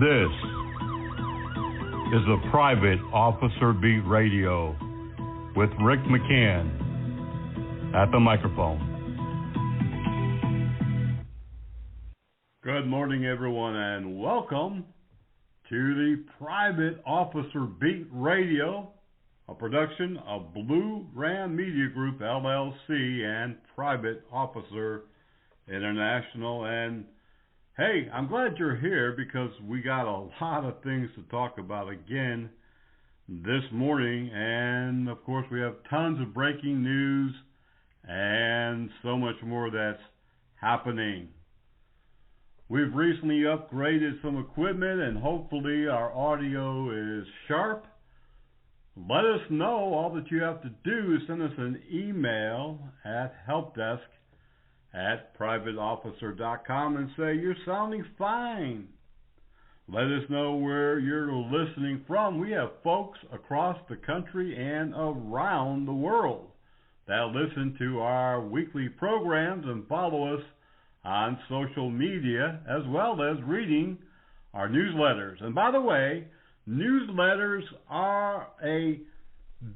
This is the Private Officer Beat Radio with Rick McCann at the microphone. Good morning, everyone, and welcome to the Private Officer Beat Radio, a production of Blue Ram Media Group, LLC, and Private Officer International. And hey, I'm glad you're here because we got a lot of things to talk about again this morning. And, of course, we have tons of breaking news and so much more that's happening. We've recently upgraded some equipment, and hopefully our audio is sharp. Let us know. All that you have to do is send us an email at helpdesk@privateofficer.com and say you're sounding fine. Let us know where you're listening from. We have folks across the country and around the world that listen to our weekly programs and follow us on social media, as well as reading our newsletters. And by the way, newsletters are a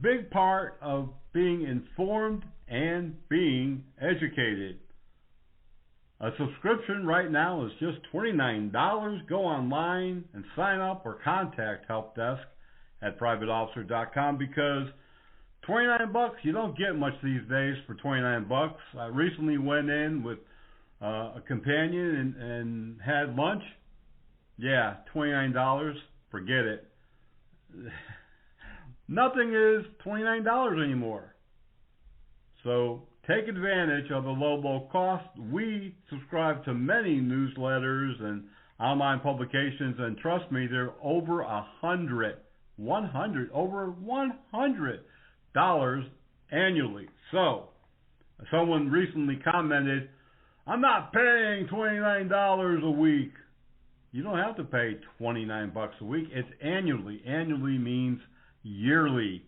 big part of being informed and being educated. A subscription right now is just $29. Go online and sign up or contact helpdesk at privateofficer.com because $29, you don't get much these days for $29. I recently went in with a companion and had lunch. Yeah, $29. Forget it. Nothing is $29 anymore. So take advantage of the low cost. We subscribe to many newsletters and online publications, and trust me, they're over over $100 annually. So someone recently commented, "I'm not paying $29 a week." You don't have to pay $29 a week. It's annually. Annually means yearly.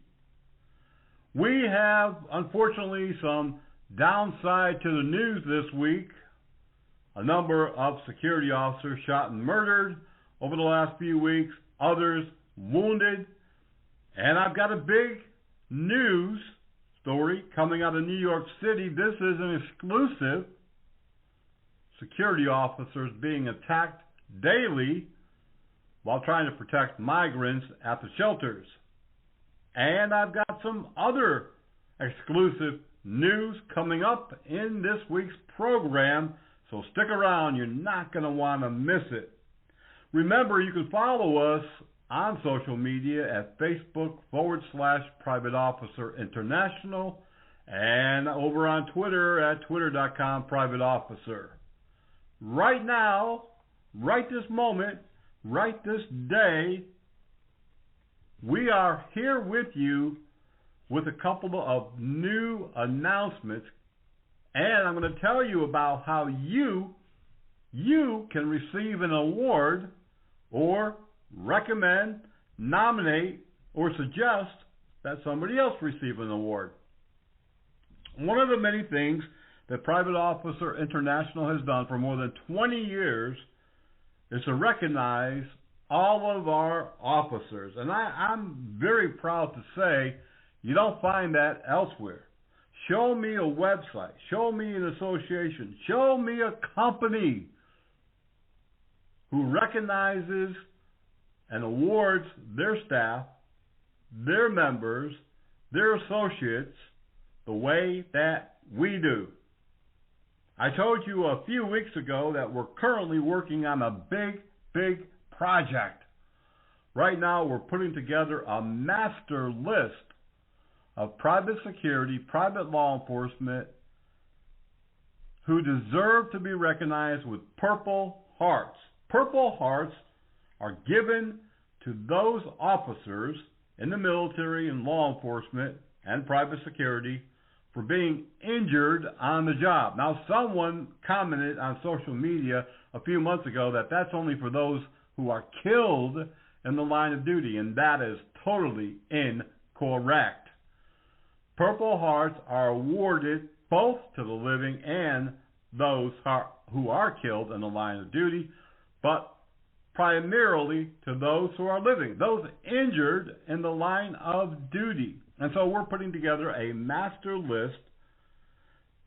We have, unfortunately, some downside to the news this week. A number of security officers shot and murdered over the last few weeks. Others wounded. And I've got a big news story coming out of New York City. This is an exclusive. Security officers being attacked daily while trying to protect migrants at the shelters. And I've got some other exclusive news coming up in this week's program, so stick around. You're not going to want to miss it. Remember, you can follow us on social media at Facebook/Private Officer International and over on Twitter at twitter.com/Private Officer. Right now, right this moment, right this day, we are here with you with a couple of new announcements, and I'm going to tell you about how you can receive an award or recommend, nominate, or suggest that somebody else receive an award. One of the many things that Private Officer International has done for more than 20 years is to recognize all of our officers. And I'm very proud to say you don't find that elsewhere. Show me a website. Show me an association. Show me a company who recognizes and awards their staff, their members, their associates the way that we do. I told you a few weeks ago that we're currently working on a big project. Right now, we're putting together a master list of private security, private law enforcement who deserve to be recognized with Purple Hearts. Purple Hearts are given to those officers in the military and law enforcement and private security for being injured on the job. Now, someone commented on social media a few months ago that that's only for those who are killed in the line of duty, and that is totally incorrect. Purple Hearts are awarded both to the living and those who are killed in the line of duty, but primarily to those who are living, those injured in the line of duty. And so we're putting together a master list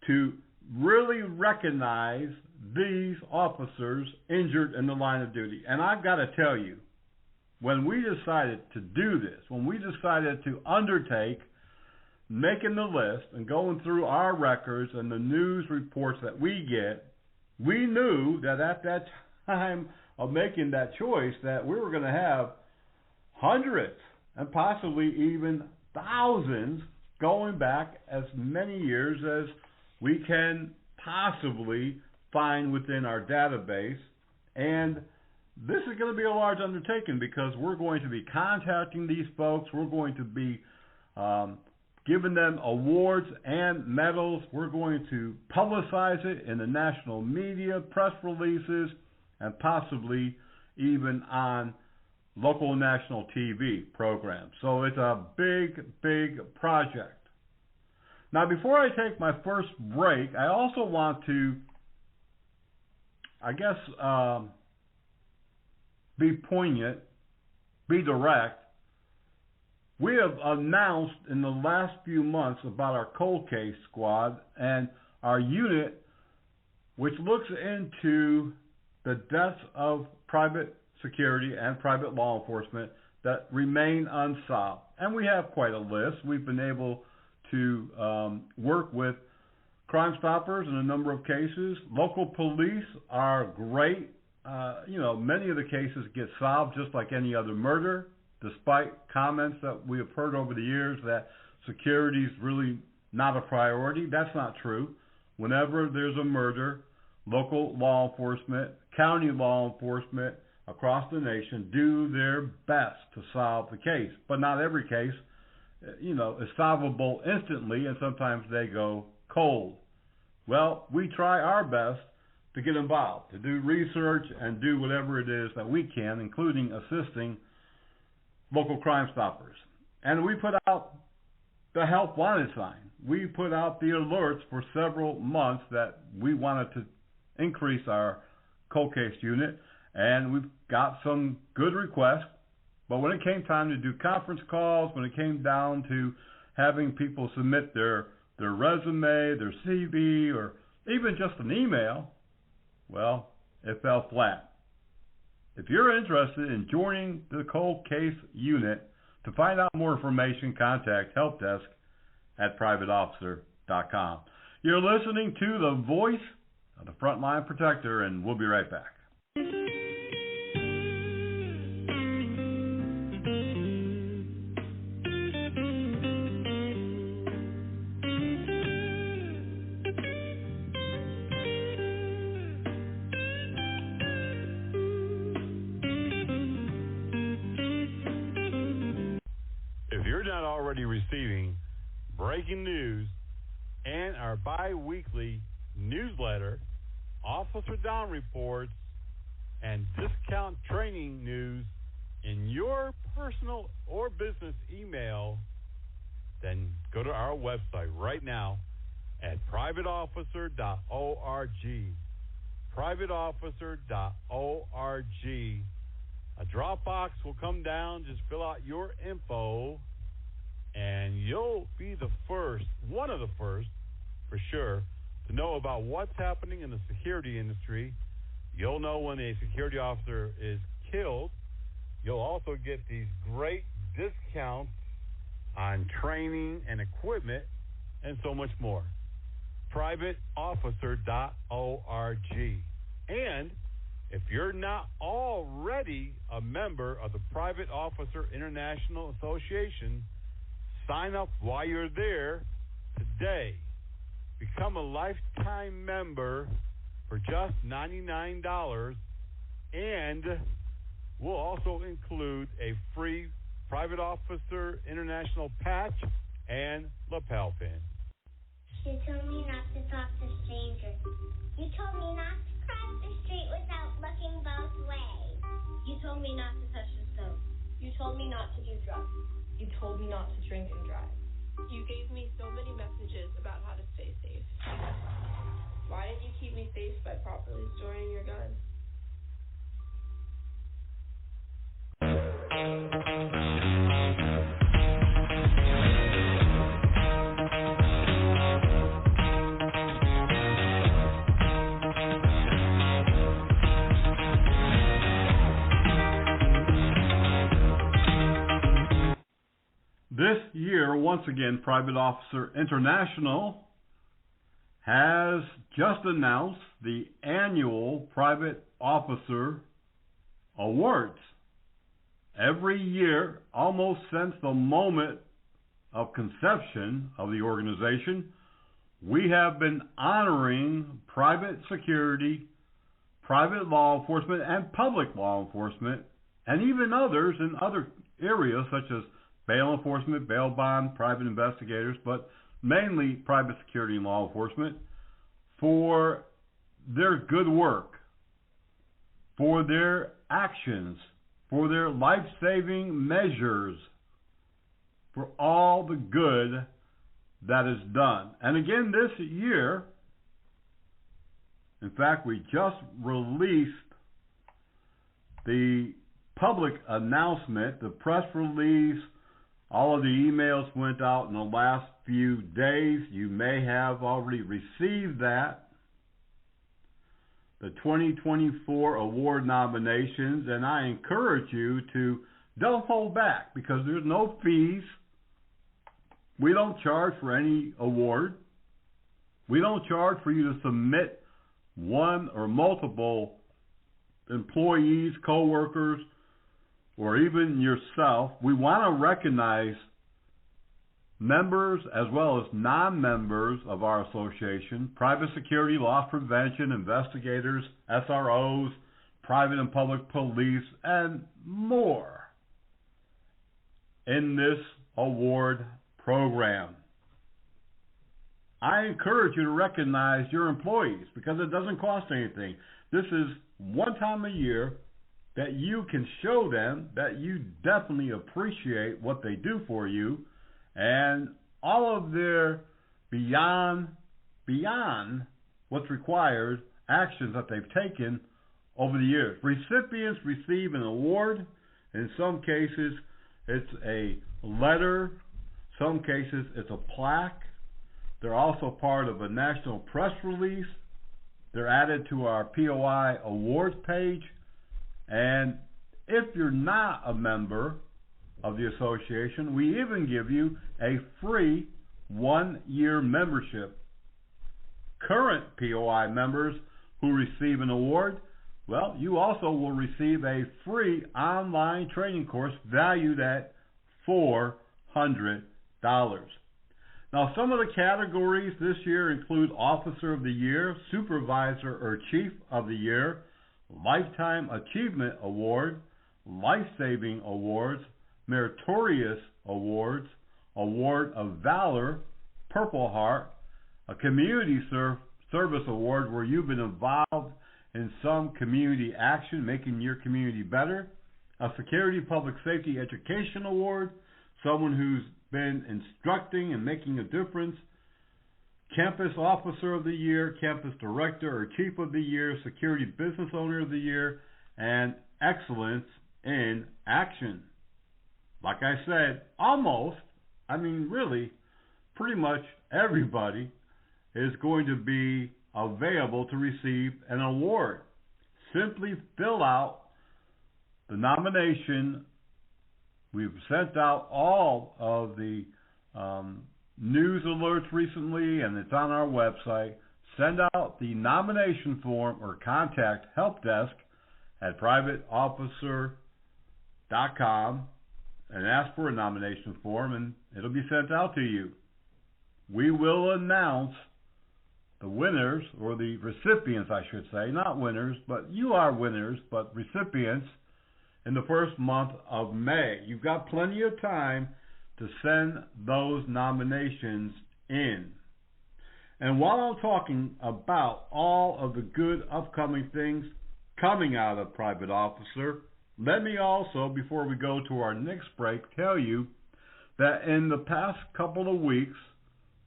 to really recognize these officers injured in the line of duty. And I've got to tell you, when we decided to do this, when we decided to undertake making the list and going through our records and the news reports that we get, we knew that at that time of making that choice that we were going to have hundreds and possibly even thousands going back as many years as we can possibly find within our database. And this is going to be a large undertaking because we're going to be contacting these folks. We're going to be giving them awards and medals. We're going to publicize it in the national media, press releases, and possibly even on local and national TV programs. So it's a big, big project. Now, before I take my first break, I also want to, be poignant, be direct. We have announced in the last few months about our cold case squad and our unit, which looks into the deaths of private security and private law enforcement that remain unsolved. And we have quite a list. We've been able to work with Crime Stoppers in a number of cases. Local police are great. Many of the cases get solved just like any other murder, despite comments that we have heard over the years that security is really not a priority. That's not true. Whenever there's a murder, local law enforcement, county law enforcement across the nation do their best to solve the case. But not every case, is solvable instantly, and sometimes they go cold. Well, we try our best to get involved, to do research and do whatever it is that we can, including assisting local Crime Stoppers. And we put out the help wanted sign. We put out the alerts for several months that we wanted to increase our cold case unit, and we've got some good requests. But when it came time to do conference calls, when it came down to having people submit their resume, their CV, or even just an email, well, it fell flat. If you're interested in joining the cold case unit, to find out more information, contact helpdesk at privateofficer.com. You're listening to the voice of the Frontline Protector, and we'll be right back. Receiving breaking news and our bi-weekly newsletter, Officer Down reports, and discount training news in your personal or business email, then go to our website right now at privateofficer.org. Privateofficer.org. A Dropbox will come down. Just fill out your info, and you'll be the first, one of the first, for sure, to know about what's happening in the security industry. You'll know when a security officer is killed. You'll also get these great discounts on training and equipment and so much more. Privateofficer.org. And if you're not already a member of the Private Officer International Association, sign up while you're there today. Become a lifetime member for just $99, and we'll also include a free Private Officer International patch and lapel pin. You told me not to talk to strangers. You told me not to cross the street without looking both ways. You told me not to touch the stove. You told me not to do drugs. You told me not to drink and drive. You gave me so many messages about how to stay safe. Why didn't you keep me safe by properly storing your gun? This year, once again, Private Officer International has just announced the annual Private Officer Awards. Every year, almost since the moment of conception of the organization, we have been honoring private security, private law enforcement, and public law enforcement, and even others in other areas such as bail enforcement, bail bond, private investigators, but mainly private security and law enforcement, for their good work, for their actions, for their life-saving measures, for all the good that is done. And again, this year, in fact, we just released the public announcement, the press release. All of the emails went out in the last few days. You may have already received that. The 2024 award nominations, and I encourage you to don't hold back because there's no fees. We don't charge for any award. We don't charge for you to submit one or multiple employees, co-workers, or even yourself. We want to recognize members as well as non-members of our association, private security, loss prevention, investigators, SROs, private and public police, and more in this award program. I encourage you to recognize your employees because it doesn't cost anything. This is one time a year that you can show them that you definitely appreciate what they do for you and all of their beyond what's required actions that they've taken over the years. Recipients receive an award. In some cases, it's a letter. Some cases, it's a plaque. They're also part of a national press release. They're added to our POI awards page. And if you're not a member of the association, we even give you a free 1-year membership. Current POI members who receive an award, well, you also will receive a free online training course valued at $400. Now, some of the categories this year include Officer of the Year, Supervisor or Chief of the Year, Lifetime Achievement Award, Life-Saving Awards, Meritorious Awards, Award of Valor, Purple Heart, a Community Service Award where you've been involved in some community action, making your community better, a Security Public Safety Education Award, someone who's been instructing and making a difference, Campus Officer of the Year, Campus Director or Chief of the Year, Security Business Owner of the Year, and Excellence in Action. Like I said, really, pretty much everybody is going to be available to receive an award. Simply fill out the nomination. We've sent out all of the news alerts recently, and it's on our website. Send out the nomination form or contact help desk at privateofficer.com and ask for a nomination form, and it'll be sent out to you. We will announce the winners, or the recipients, I should say, not winners, but you are winners, but recipients, in the first month of May. You've got plenty of time to send those nominations in. And while I'm talking about all of the good upcoming things coming out of Private Officer, let me also, before we go to our next break, tell you that in the past couple of weeks,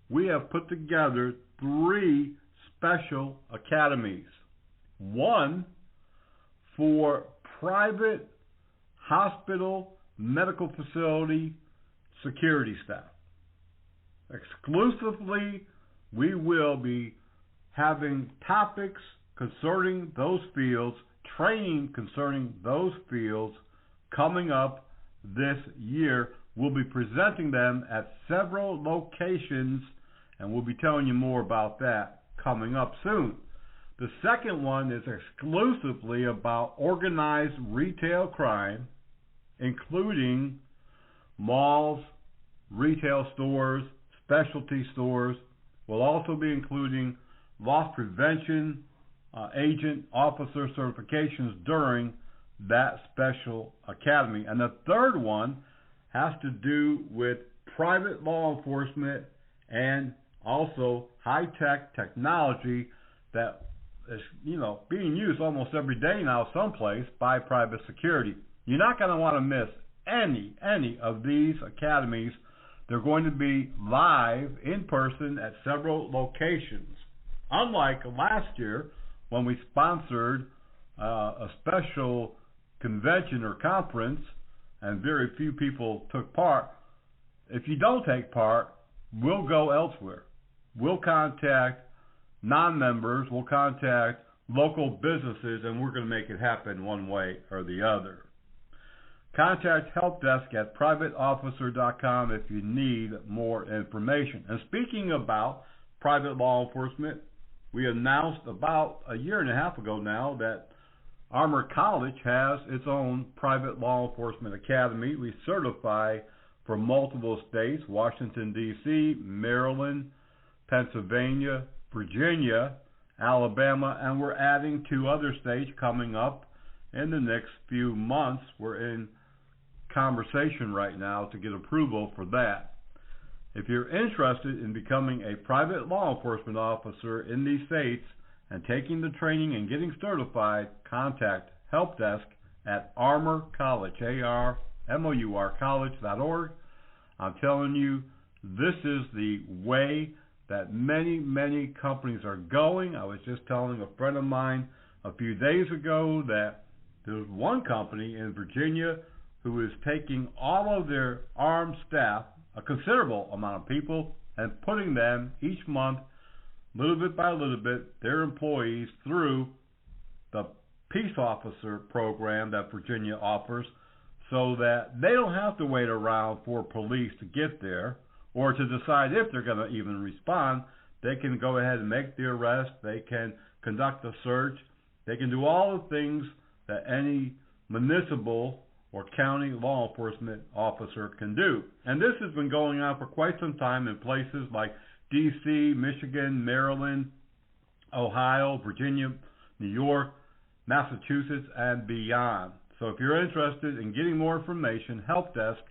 we have put together 3 special academies. One for private hospital medical facility security staff. Exclusively, we will be having topics concerning those fields, training concerning those fields coming up this year. We'll be presenting them at several locations, and we'll be telling you more about that coming up soon. The second one is exclusively about organized retail crime, including malls, retail stores, specialty stores. We'll also be including loss prevention agent officer certifications during that special academy. And the third one has to do with private law enforcement and also high-tech technology that is, being used almost every day now someplace by private security. You're not going to want to miss any of these academies. They're going to be live in person at several locations. Unlike last year when we sponsored a special convention or conference and very few people took part, if you don't take part, we'll go elsewhere. We'll contact non-members, we'll contact local businesses, and we're going to make it happen one way or the other. Contact help desk at privateofficer.com if you need more information. And speaking about private law enforcement, we announced about a year and a half ago now that Armor College has its own private law enforcement academy. We certify for multiple states: Washington, D.C., Maryland, Pennsylvania, Virginia, Alabama, and we're adding 2 other states coming up in the next few months. We're in conversation right now to get approval for that. If you're interested in becoming a private law enforcement officer in these states and taking the training and getting certified, contact help desk at Armor College, ARMOUR college.org. I'm telling you, this is the way that many companies are going. I was just telling a friend of mine a few days ago that there's one company in Virginia who is taking all of their armed staff, a considerable amount of people, and putting them each month, little bit by little bit, their employees through the peace officer program that Virginia offers, so that they don't have to wait around for police to get there or to decide if they're going to even respond. They can go ahead and make the arrest. They can conduct a search. They can do all the things that any municipal or county law enforcement officer can do. And this has been going on for quite some time in places like D.C., Michigan, Maryland, Ohio, Virginia, New York, Massachusetts, and beyond. So if you're interested in getting more information, help desk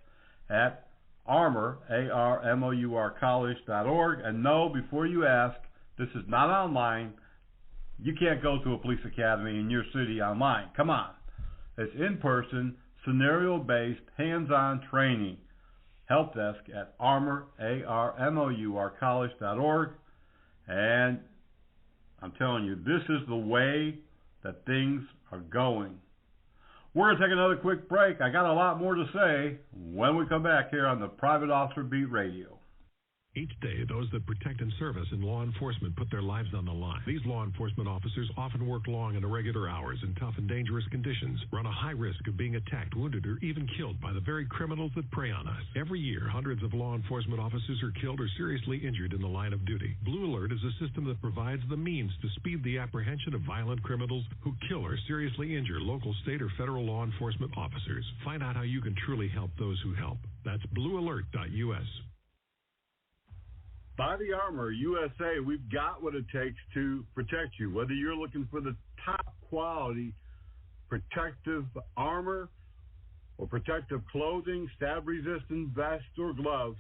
at Armor, ARMOUR college.org. And no, before you ask, this is not online. You can't go to a police academy in your city online. Come on. It's in-person, scenario-based, hands-on training. Help desk at Armor, ARMOUR college.org. And I'm telling you, this is the way that things are going. We're going to take another quick break. I got a lot more to say when we come back here on the Private Officer Beat Radio. Each day, those that protect and service in law enforcement put their lives on the line. These law enforcement officers often work long and irregular hours in tough and dangerous conditions, run a high risk of being attacked, wounded, or even killed by the very criminals that prey on us. Every year, hundreds of law enforcement officers are killed or seriously injured in the line of duty. Blue Alert is a system that provides the means to speed the apprehension of violent criminals who kill or seriously injure local, state, or federal law enforcement officers. Find out how you can truly help those who help. That's bluealert.us. Body Armor USA, we've got what it takes to protect you. Whether you're looking for the top quality protective armor or protective clothing, stab-resistant vest or gloves,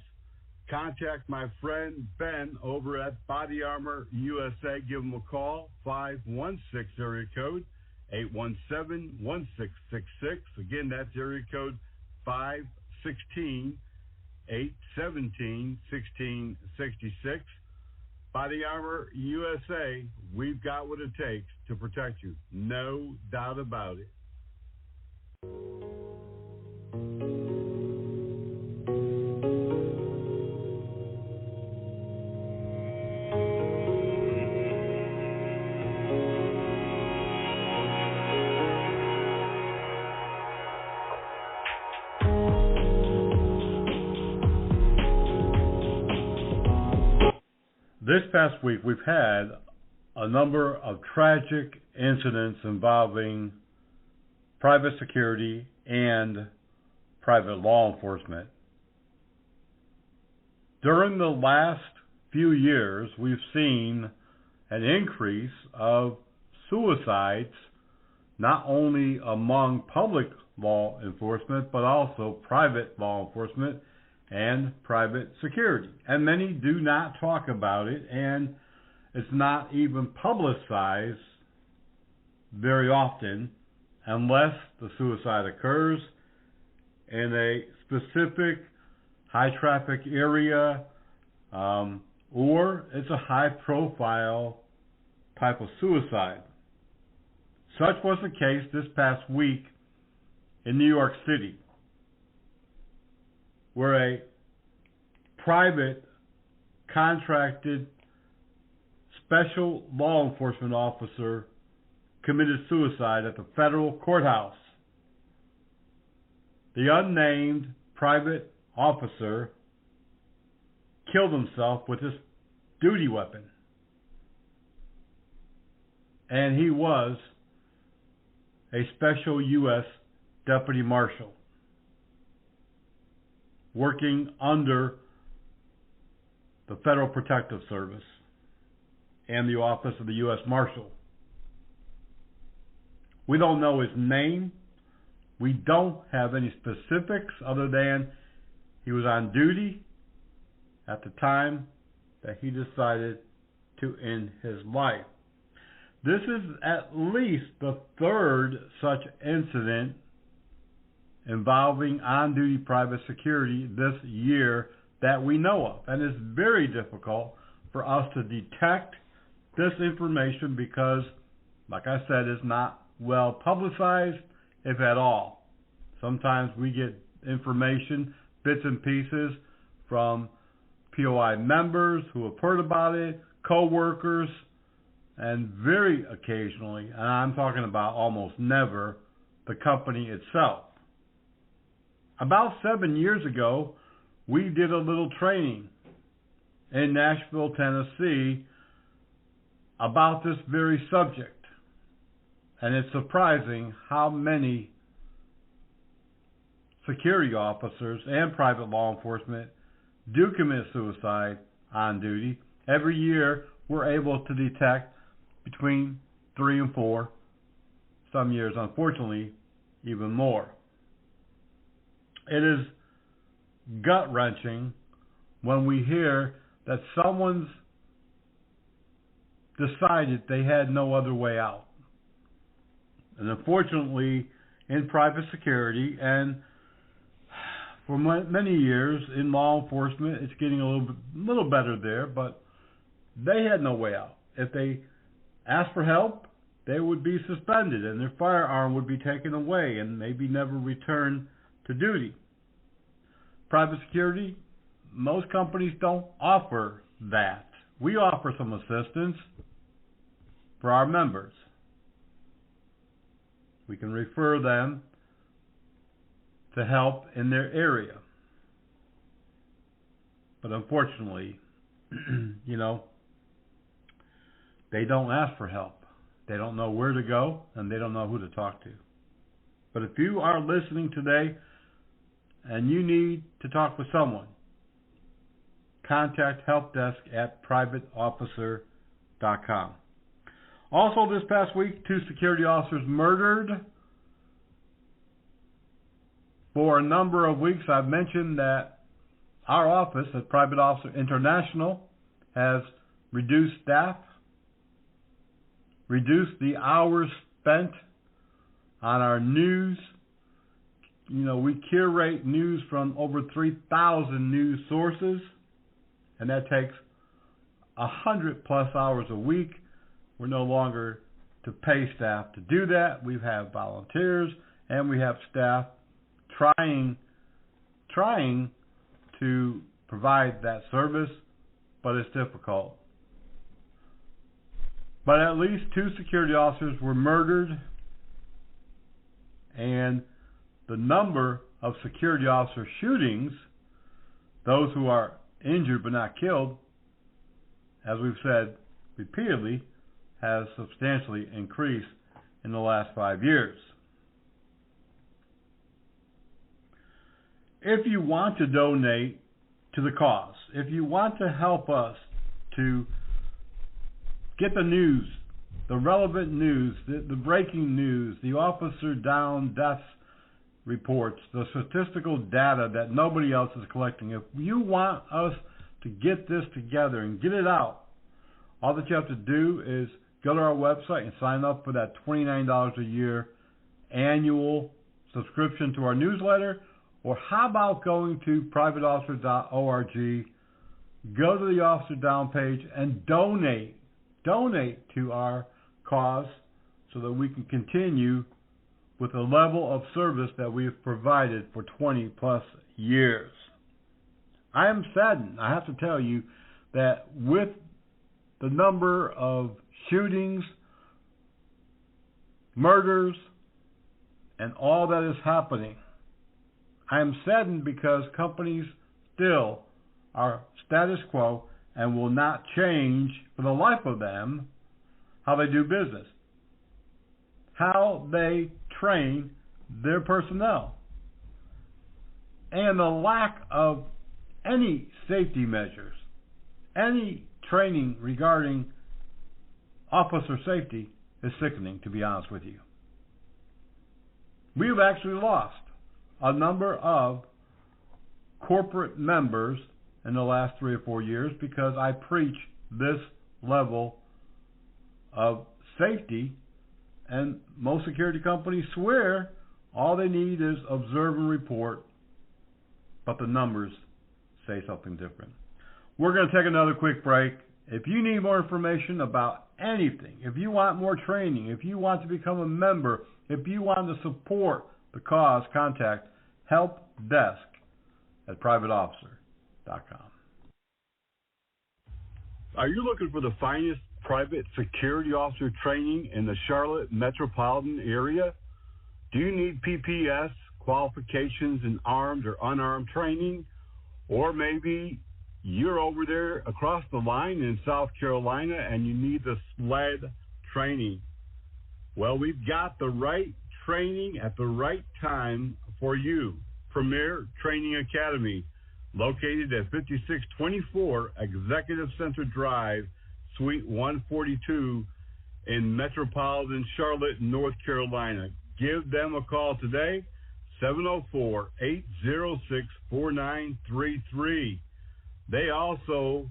contact my friend Ben over at Body Armor USA. Give him a call, 516 area code 817-1666. Again, that's area code 516 817-1666. Body Armor USA, we've got what it takes to protect you. No doubt about it. This past week, we've had a number of tragic incidents involving private security and private law enforcement. During the last few years, we've seen an increase of suicides, not only among public law enforcement, but also private law enforcement and private security. And many do not talk about it, and it's not even publicized very often unless the suicide occurs in a specific high traffic area, or it's a high profile type of suicide. Such was the case this past week in New York City, where a private contracted special law enforcement officer committed suicide at the federal courthouse. The unnamed private officer killed himself with his duty weapon. And he was a special U.S. deputy marshal working under the Federal Protective Service and the Office of the U.S. Marshal. We don't know his name. We don't have any specifics other than he was on duty at the time that he decided to end his life. This is at least the third such incident involving on-duty private security this year that we know of. And it's very difficult for us to detect this information because, like I said, it's not well publicized, if at all. Sometimes we get information, bits and pieces from POI members who have heard about it, co-workers, and very occasionally, and I'm talking about almost never, the company itself. About 7 years ago, we did a little training in Nashville, Tennessee about this very subject. And it's surprising how many security officers and private law enforcement do commit suicide on duty. Every year, we're able to detect between 3 and 4, some years, unfortunately, even more. It is gut-wrenching when we hear that someone's decided they had no other way out. And unfortunately, in private security and for many years in law enforcement, it's getting a little better there, but they had no way out. If they asked for help, they would be suspended and their firearm would be taken away and maybe never returned to duty. Private security, most companies don't offer that. We offer some assistance for our members. We can refer them to help in their area. But unfortunately, they don't ask for help. They don't know where to go, and they don't know who to talk to. But if you are listening today and you need to talk with someone, contact helpdesk@privateofficer.com. Also this past week, 2 security officers murdered. For a number of weeks, I've mentioned that our office at Private Officer International has reduced staff, reduced the hours spent on our news. We curate news from over 3,000 news sources, and that takes 100+ hours a week. We're no longer to pay staff to do that. We have volunteers and we have staff trying to provide that service, but it's difficult. But at least 2 security officers were murdered, and the number of security officer shootings, those who are injured but not killed, as we've said repeatedly, has substantially increased in the last 5 years. If you want to donate to the cause, if you want to help us to get the news, the relevant news, the breaking news, the officer down deaths reports, the statistical data that nobody else is collecting, if you want us to get this together and get it out, all that you have to do is go to our website and sign up for that $29 a year annual subscription to our newsletter. Or how about going to privateofficer.org, go to the Officer Down page and donate to our cause so that we can continue with the level of service that we have provided for 20 plus years. I am saddened, I have to tell you, that with the number of shootings, murders, and all that is happening, I am saddened because companies still are status quo and will not change for the life of them how they do business, how they train their personnel, and the lack of any safety measures, any training regarding officer safety is sickening, to be honest with you. We've actually lost a number of corporate members in the last 3 or 4 years because I preach this level of safety, and most security companies swear all they need is observe and report, but the numbers say something different. We're going to take another quick break. If you need more information about anything, if you want more training, if you want to become a member, if you want to support the cause, contact help desk at privateofficer.com. Are you looking for the finest private security officer training in the Charlotte metropolitan area? Do you need PPS qualifications in armed or unarmed training? Or maybe you're over there across the line in South Carolina and you need the SLED training. Well, we've got the right training at the right time for you. Premier Training Academy, located at 5624 Executive Center Drive, Suite 142 in metropolitan Charlotte, North Carolina. Give them a call today, 704-806-4933. They also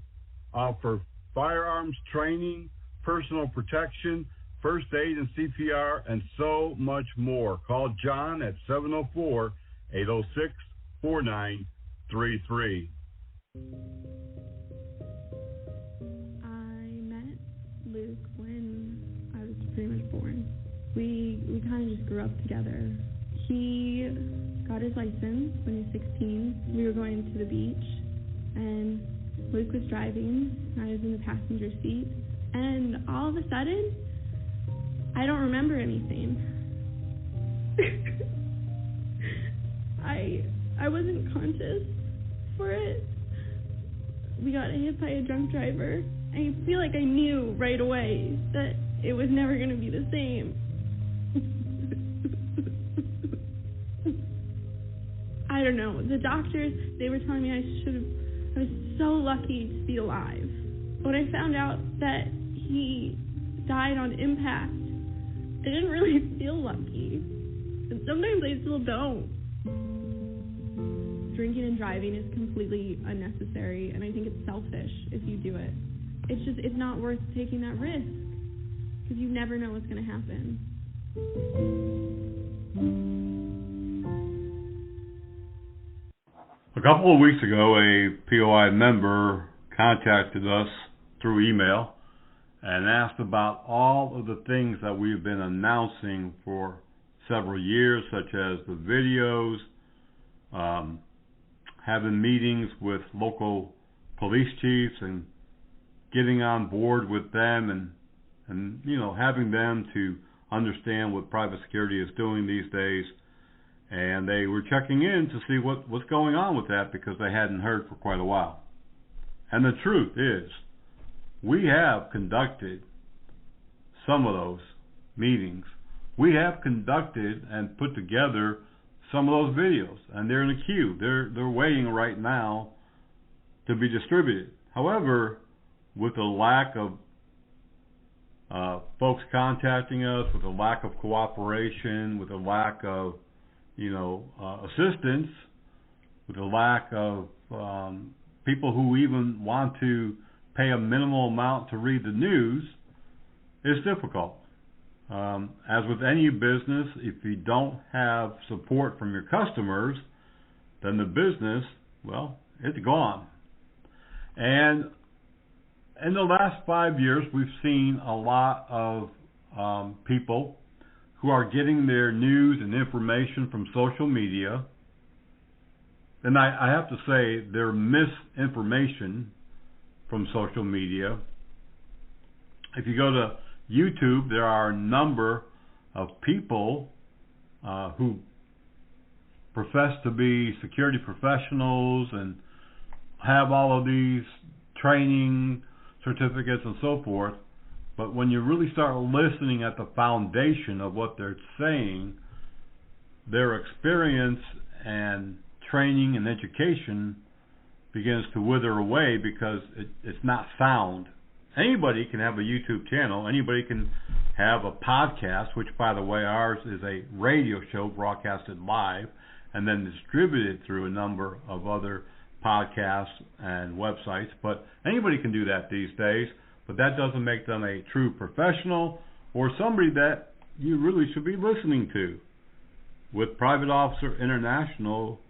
offer firearms training, personal protection, first aid and CPR, and so much more. Call John at 704-806-4933. I met Luke when I was pretty much born. We kind of just grew up together. He got his license when he was 16. We were going to the beach, and Luke was driving. I was in the passenger seat, and all of a sudden, I don't remember anything. I wasn't conscious for it. We got hit by a drunk driver. I feel like I knew right away that it was never going to be the same. I don't know. The doctors, they were telling me I was so lucky to be alive. When I found out that he died on impact, I didn't really feel lucky. And sometimes I still don't. Drinking and driving is completely unnecessary, and I think it's selfish if you do it. It's not worth taking that risk, because you never know what's going to happen. A couple of weeks ago, a POI member contacted us through email and asked about all of the things that we've been announcing for several years, such as the videos, having meetings with local police chiefs and getting on board with them and having them to understand what private security is doing these days. And they were checking in to see what's going on with that, because they hadn't heard for quite a while. And the truth is, we have conducted some of those meetings. We have conducted and put together some of those videos, and they're in a queue. They're waiting right now to be distributed. However, with the lack of folks contacting us, with the lack of cooperation, with the lack of assistance, with the lack of people who even want to pay a minimal amount to read the news, it's difficult. As with any business, if you don't have support from your customers, then the business, well, it's gone. And in the last 5 years, we've seen a lot of people who are getting their news and information from social media. And I have to say, they're misinformation from social media. If you go to YouTube, there are a number of people who profess to be security professionals and have all of these training certificates and so forth, but when you really start listening at the foundation of what they're saying, their experience and training and education begins to wither away because it's not sound. Anybody can have a YouTube channel. Anybody can have a podcast, which, by the way, ours is a radio show broadcasted live and then distributed through a number of other podcasts and websites. But anybody can do that these days, but that doesn't make them a true professional or somebody that you really should be listening to. With Private Officer International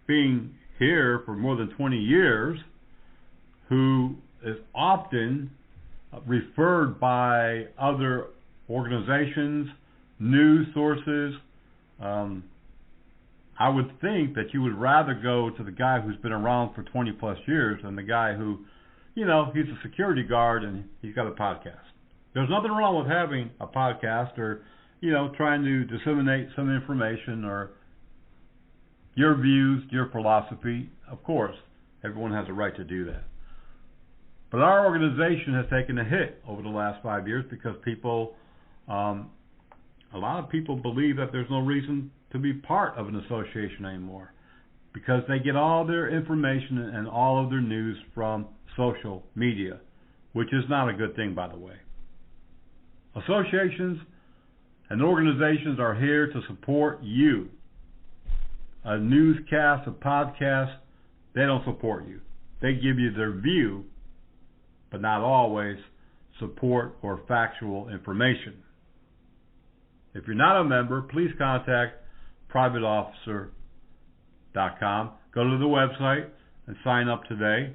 being here for more than 20 years, who is often referred by other organizations, news sources, I would think that you would rather go to the guy who's been around for 20 plus years than the guy who, he's a security guard and he's got a podcast. There's nothing wrong with having a podcast or, trying to disseminate some information or your views, your philosophy. Of course, everyone has a right to do that. But our organization has taken a hit over the last 5 years because people, a lot of people believe that there's no reason to be part of an association anymore because they get all their information and all of their news from social media, which is not a good thing, by the way. Associations and organizations are here to support you. A newscast, a podcast, they don't support you. They give you their view, but not always support or factual information. If you're not a member, please contact privateofficer.com. Go to the website and sign up today.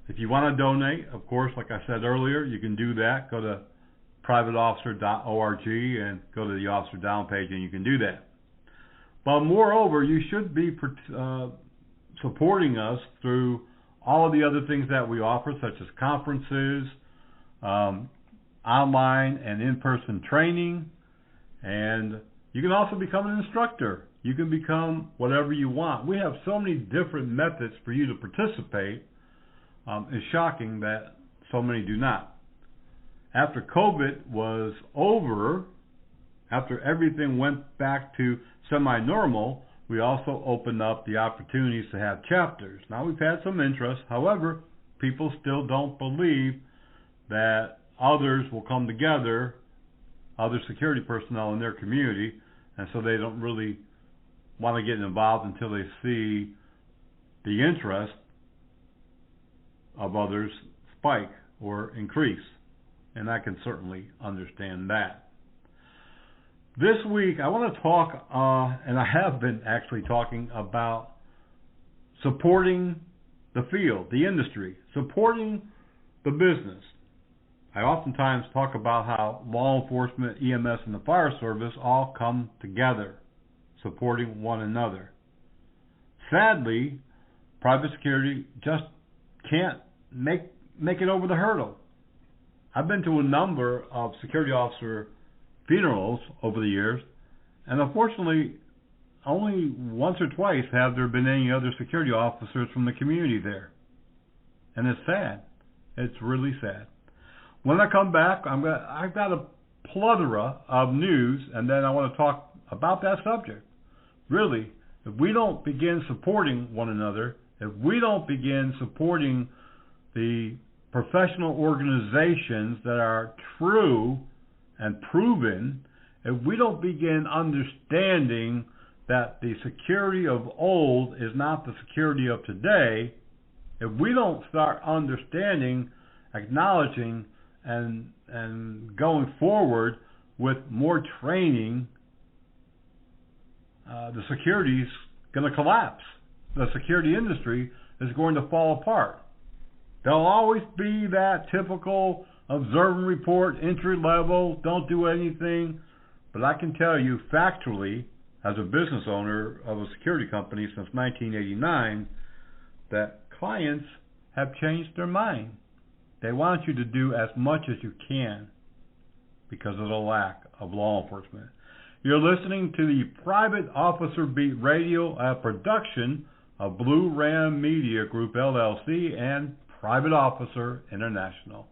If you want to donate, of course, like I said earlier, you can do that. Go to privateofficer.org and go to the Officer Down page and you can do that. But moreover, you should be supporting us through all of the other things that we offer, such as conferences, online and in-person training, and you can also become an instructor. You can become whatever you want. We have so many different methods for you to participate. It's shocking that so many do not. After COVID was over, after everything went back to semi-normal, we also opened up the opportunities to have chapters. Now, we've had some interest. However, people still don't believe that others will come together, other security personnel in their community, and so they don't really want to get involved until they see the interest of others spike or increase. And I can certainly understand that. This week, I want to talk, and I have been actually talking about supporting the field, the industry, supporting the business. I oftentimes talk about how law enforcement, EMS, and the fire service all come together, supporting one another. Sadly, private security just can't make it over the hurdle. I've been to a number of security officer funerals over the years, and unfortunately, only once or twice have there been any other security officers from the community there. And it's sad. It's really sad. When I come back, I've got a plethora of news, and then I want to talk about that subject. Really, if we don't begin supporting one another, if we don't begin supporting the professional organizations that are true and proven, if we don't begin understanding that the security of old is not the security of today, if we don't start understanding, acknowledging, and going forward with more training, the security's going to collapse. The security industry is going to fall apart. There'll always be that typical observe and report, entry level, don't do anything. But I can tell you factually, as a business owner of a security company since 1989, that clients have changed their mind. They want you to do as much as you can because of the lack of law enforcement. You're listening to the Private Officer Beat Radio, a production of Blue Ram Media Group, LLC, and Private Officer International.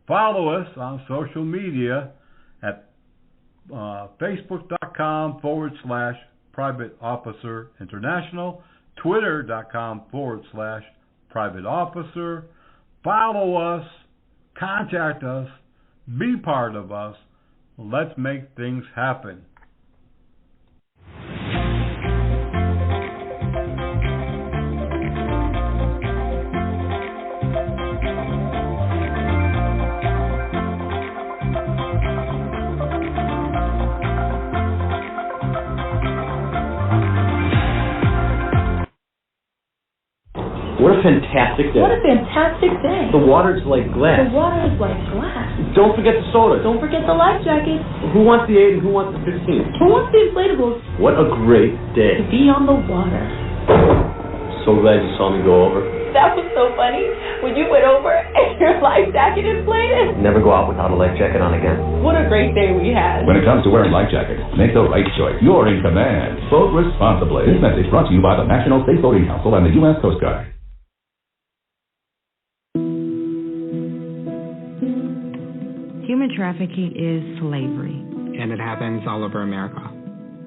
Follow us on social media at Facebook.com/Private Officer International, Twitter.com/Private Officer. Follow us, contact us, be part of us. Let's make things happen. What a fantastic day. What a fantastic day. The water's like glass. The water is like glass. Don't forget the soda. Don't forget the life jacket. Who wants the 8 and who wants the 15? Who wants the inflatables? What a great day. To be on the water. So glad you saw me go over. That was so funny. When you went over and your life jacket inflated. Never go out without a life jacket on again. What a great day we had. When it comes to wearing life jackets, make the right choice. You're in command. Boat responsibly. This message brought to you by the National Safe Boating Council and the U.S. Coast Guard. Human trafficking is slavery. And it happens all over America.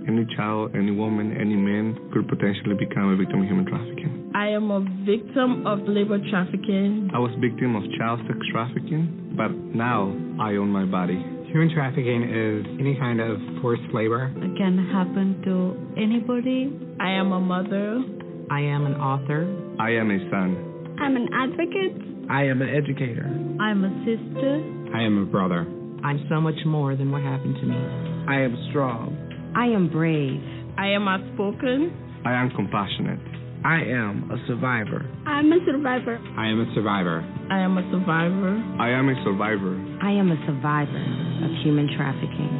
Any child, any woman, any man could potentially become a victim of human trafficking. I am a victim of labor trafficking. I was victim of child sex trafficking, but now I own my body. Human trafficking is any kind of forced labor. It can happen to anybody. I am a mother. I am an author. I am a son. I'm an advocate. I am an educator. I'm a sister. I am a brother. I'm so much more than what happened to me. I am strong. I am brave. I am outspoken. I am compassionate. I am a survivor. I'm a survivor. I am a survivor. I am a survivor. I am a survivor. I am a survivor of human trafficking.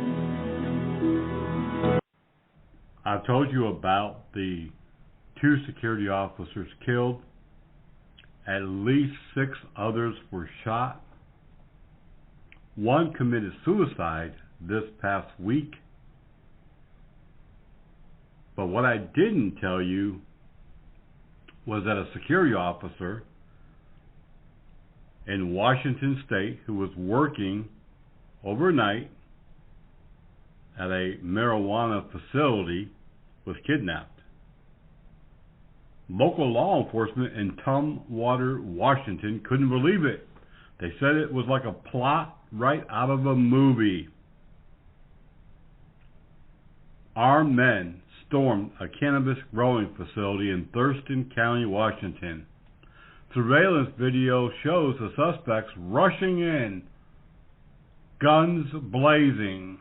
I told you about the 2 security officers killed. At least 6 others were shot. 1 committed suicide this past week. But what I didn't tell you was that a security officer in Washington State who was working overnight at a marijuana facility was kidnapped. Local law enforcement in Tumwater, Washington couldn't believe it. They said it was like a plot right out of a movie. Armed men stormed a cannabis growing facility in Thurston County, Washington. Surveillance video shows the suspects rushing in, guns blazing.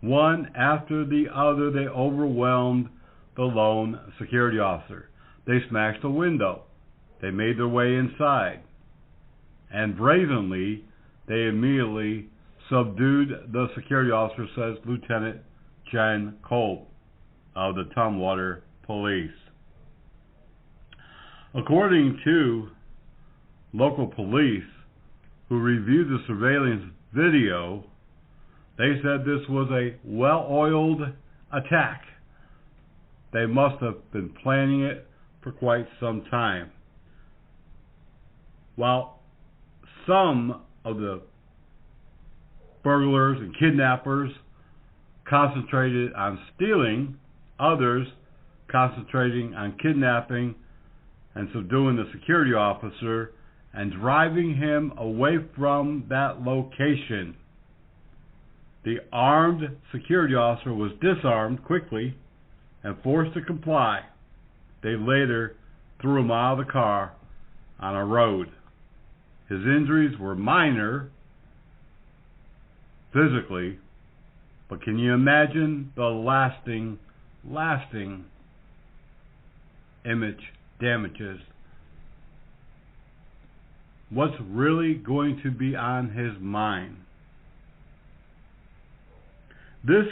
One after the other, they overwhelmed the lone security officer. They smashed a window. They made their way inside. And brazenly, they immediately subdued the security officer, says Lieutenant Jen Kolb of the Tumwater Police. According to local police who reviewed the surveillance video, they said this was a well-oiled attack. They must have been planning it for quite some time. While some of the burglars and kidnappers concentrated on stealing, others concentrating on kidnapping and subduing the security officer and driving him away from that location. The armed security officer was disarmed quickly and forced to comply. They later threw him out of the car on a road. His injuries were minor physically, but can you imagine the lasting image damages? What's really going to be on his mind? This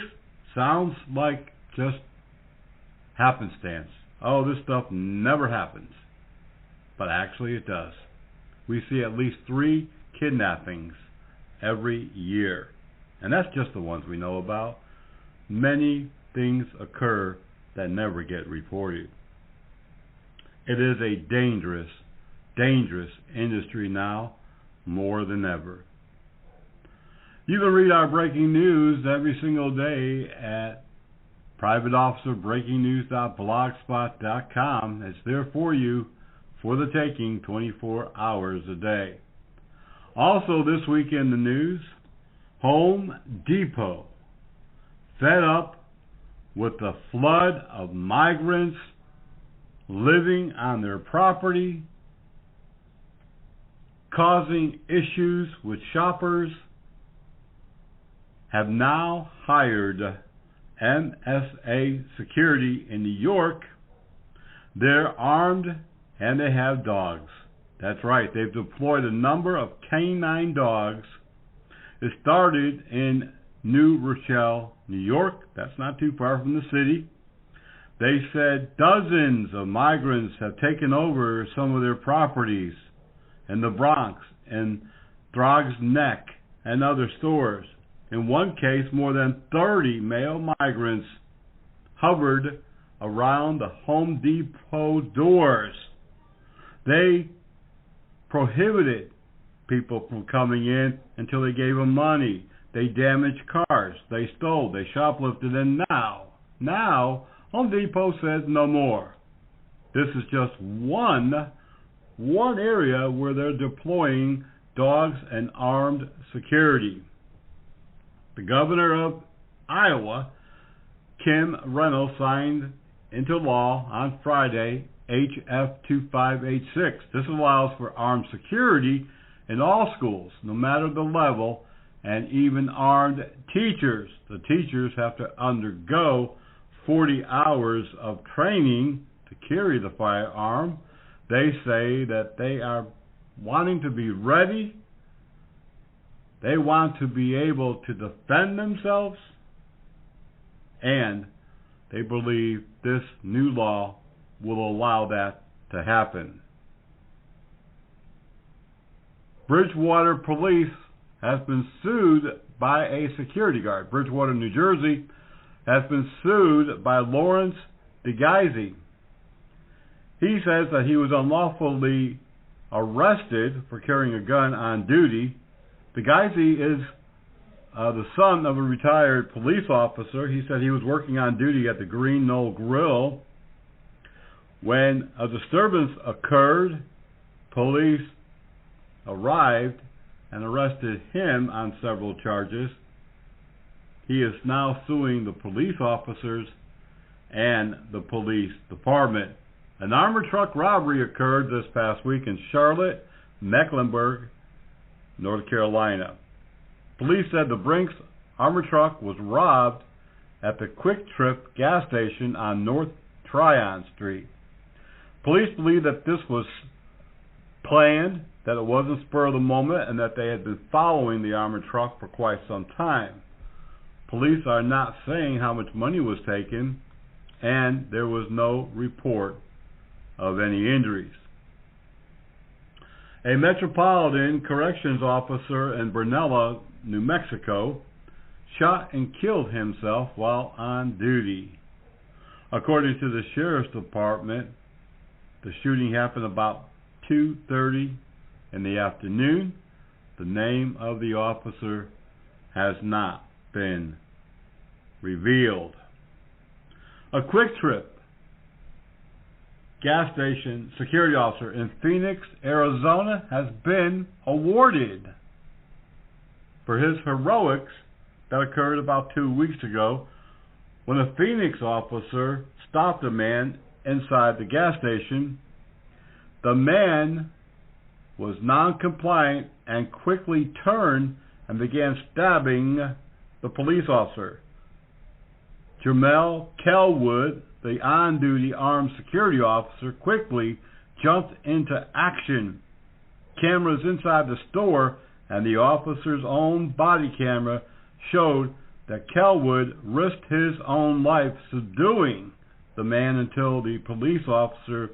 sounds like just happenstance. Oh, this stuff never happens. But actually it does. We see at least 3 kidnappings every year. And that's just the ones we know about. Many things occur that never get reported. It is a dangerous industry now, more than ever. You can read our breaking news every single day at privateofficerbreakingnews.blogspot.com. It's there for you, for the taking, 24 hours a day. Also this week in the news, Home Depot fed up with the flood of migrants living on their property, causing issues with shoppers, have now hired MSA Security in New York. They're armed and they have dogs. That's right, they've deployed a number of canine dogs. It started in New Rochelle, New York. That's not too far from the city. They said dozens of migrants have taken over some of their properties in the Bronx and Throgs Neck and other stores. In one case, more than 30 male migrants hovered around the Home Depot doors. They prohibited people from coming in until they gave them money. They damaged cars. They stole. They shoplifted. And now, Home Depot says no more. This is just one area where they're deploying dogs and armed security. The governor of Iowa, Kim Reynolds, signed into law on Friday HF 2586. This allows for armed security in all schools, no matter the level, and even armed teachers. The teachers have to undergo 40 hours of training to carry the firearm. They say that they are wanting to be ready. They want to be able to defend themselves, and they believe this new law will allow that to happen. Bridgewater Police has been sued by a security guard. Bridgewater, New Jersey, has been sued by Lawrence DeGuise. He says that he was unlawfully arrested for carrying a gun on duty. DeGuise is the son of a retired police officer. He said he was working on duty at the Green Knoll Grill when a disturbance occurred. Police arrived and arrested him on several charges. He is now suing the police officers and the police department. An armored truck robbery occurred this past week in Charlotte, Mecklenburg, North Carolina. Police said the Brinks armored truck was robbed at the Quick Trip gas station on North Tryon Street. Police believe that this was planned, that it wasn't spur of the moment, and that they had been following the armored truck for quite some time. Police are not saying how much money was taken, and there was no report of any injuries. A Metropolitan Corrections officer in Brunella, New Mexico, shot and killed himself while on duty. According to the Sheriff's Department, the shooting happened about 2:30 in the afternoon The name of the officer has not been revealed. A Quick Trip gas station security officer in Phoenix, Arizona has been awarded for his heroics that occurred about 2 weeks ago when a Phoenix officer stopped a man inside the gas station. The man was non-compliant and quickly turned and began stabbing the police officer. Jamel Kelwood, the on-duty armed security officer, quickly jumped into action. Cameras inside the store and the officer's own body camera showed that Kelwood risked his own life subduing the man until the police officer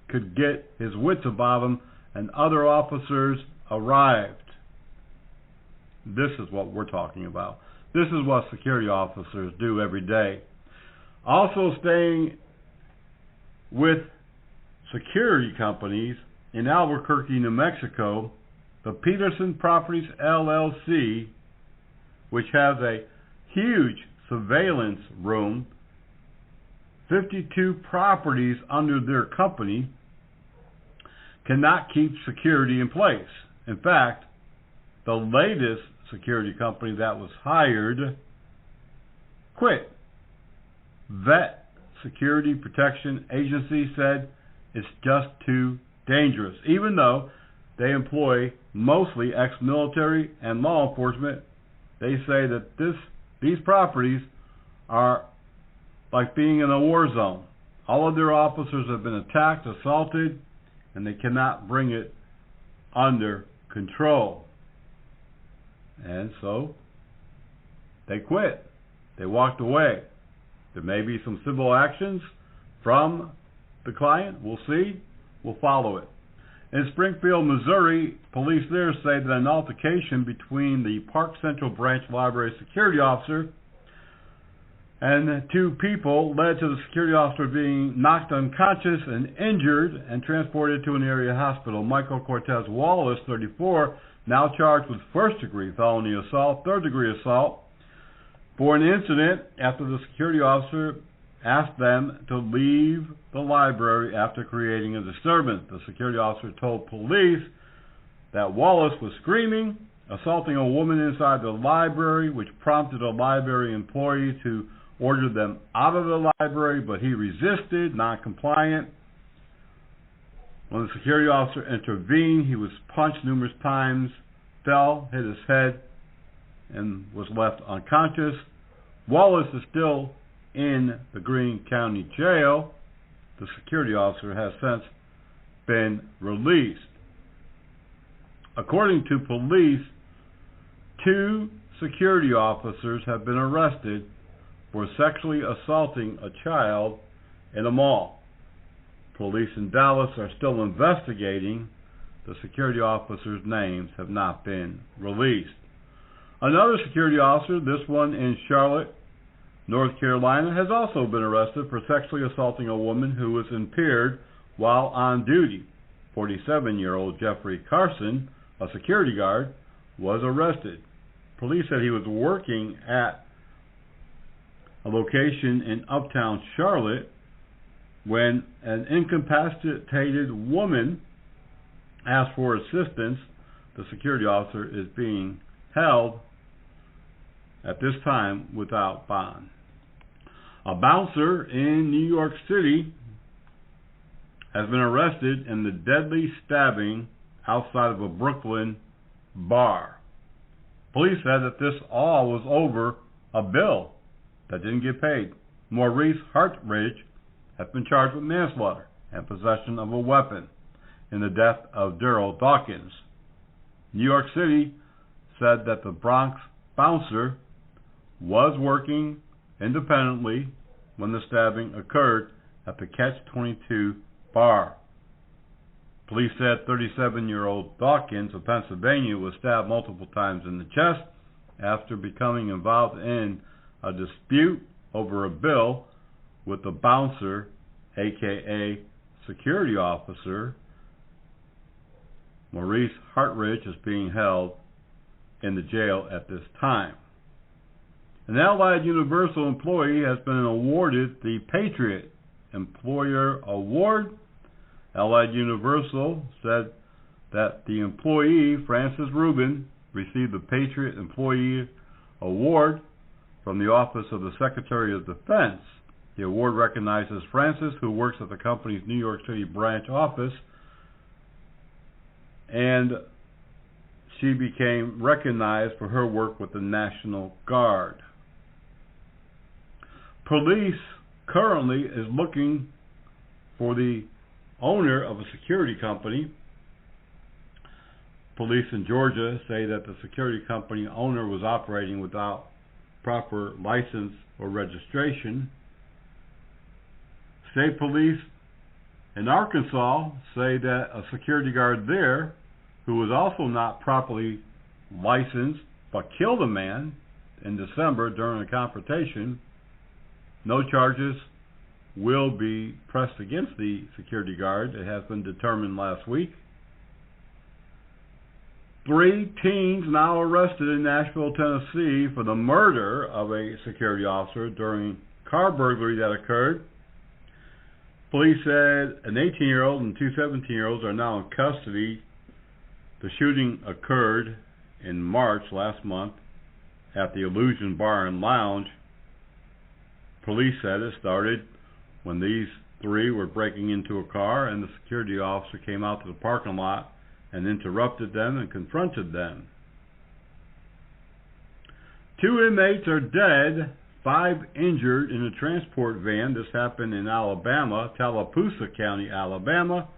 could get his wits about him and other officers arrived. This is what we're talking about. This is what security officers do every day. Also staying with security companies in Albuquerque, New Mexico, the Peterson Properties LLC, which has a huge surveillance room, 52 properties under their company, cannot keep security in place. In fact, the latest security company that was hired quit. Vet Security Protection Agency said it's just too dangerous. Even though they employ mostly ex-military and law enforcement, they say that these properties are like being in a war zone. All of their officers have been attacked, assaulted, and they cannot bring it under control. And so they quit. They walked away. There may be some civil actions from the client. We'll see. We'll follow it. In Springfield, Missouri, police there say that an altercation between the Park Central Branch Library security officer and two people led to the security officer being knocked unconscious and injured and transported to an area hospital. Michael Cortez Wallace, 34, now charged with first-degree felony assault, third-degree assault, for an incident after the security officer asked them to leave the library after creating a disturbance. The security officer told police that Wallace was screaming, assaulting a woman inside the library, which prompted a library employee to order them out of the library, but he resisted, non-compliant. When the security officer intervened, he was punched numerous times, fell, hit his head, and was left unconscious. Wallace is still in the Greene County Jail. The security officer has since been released. According to police, 2 security officers have been arrested for sexually assaulting a child in a mall. Police in Dallas are still investigating. The security officers' names have not been released. Another security officer, this one in Charlotte, North Carolina, has also been arrested for sexually assaulting a woman who was impaired while on duty. 47-year-old Jeffrey Carson, a security guard, was arrested. Police said he was working at a location in uptown Charlotte when an incapacitated woman asked for assistance. The security officer is being held at this time without bond. A bouncer in New York City has been arrested in the deadly stabbing outside of a Brooklyn bar. Police said that this all was over a bill that didn't get paid. Maurice Hartridge has been charged with manslaughter and possession of a weapon in the death of Daryl Dawkins. New York City said that the Bronx bouncer was working independently when the stabbing occurred at the Catch-22 bar. Police said 37-year-old Dawkins of Pennsylvania was stabbed multiple times in the chest after becoming involved in a dispute over a bill with the bouncer, aka security officer. Maurice Hartridge is being held in the jail at this time. An Allied Universal employee has been awarded the Patriot Employer Award. Allied Universal said that the employee, Francis Rubin, received the Patriot Employee Award from the Office of the Secretary of Defense. The award recognizes Francis, who works at the company's New York City branch office, and she became recognized for her work with the National Guard. Police currently is looking for the owner of a security company. Police in Georgia say that the security company owner was operating without proper license or registration. State police in Arkansas say that a security guard there, who was also not properly licensed but killed a man in December during a confrontation, no charges will be pressed against the security guard. It has been determined last week. 3 teens now arrested in Nashville, Tennessee for the murder of a security officer during car burglary that occurred. Police said an 18-year-old and 2 17-year-olds are now in custody. The shooting occurred in March last month at the Illusion Bar and Lounge. Police said it started when these 3 were breaking into a car and the security officer came out to the parking lot and interrupted them and confronted them. 2 inmates are dead, 5 injured in a transport van. This happened in Alabama, Tallapoosa County, Alabama.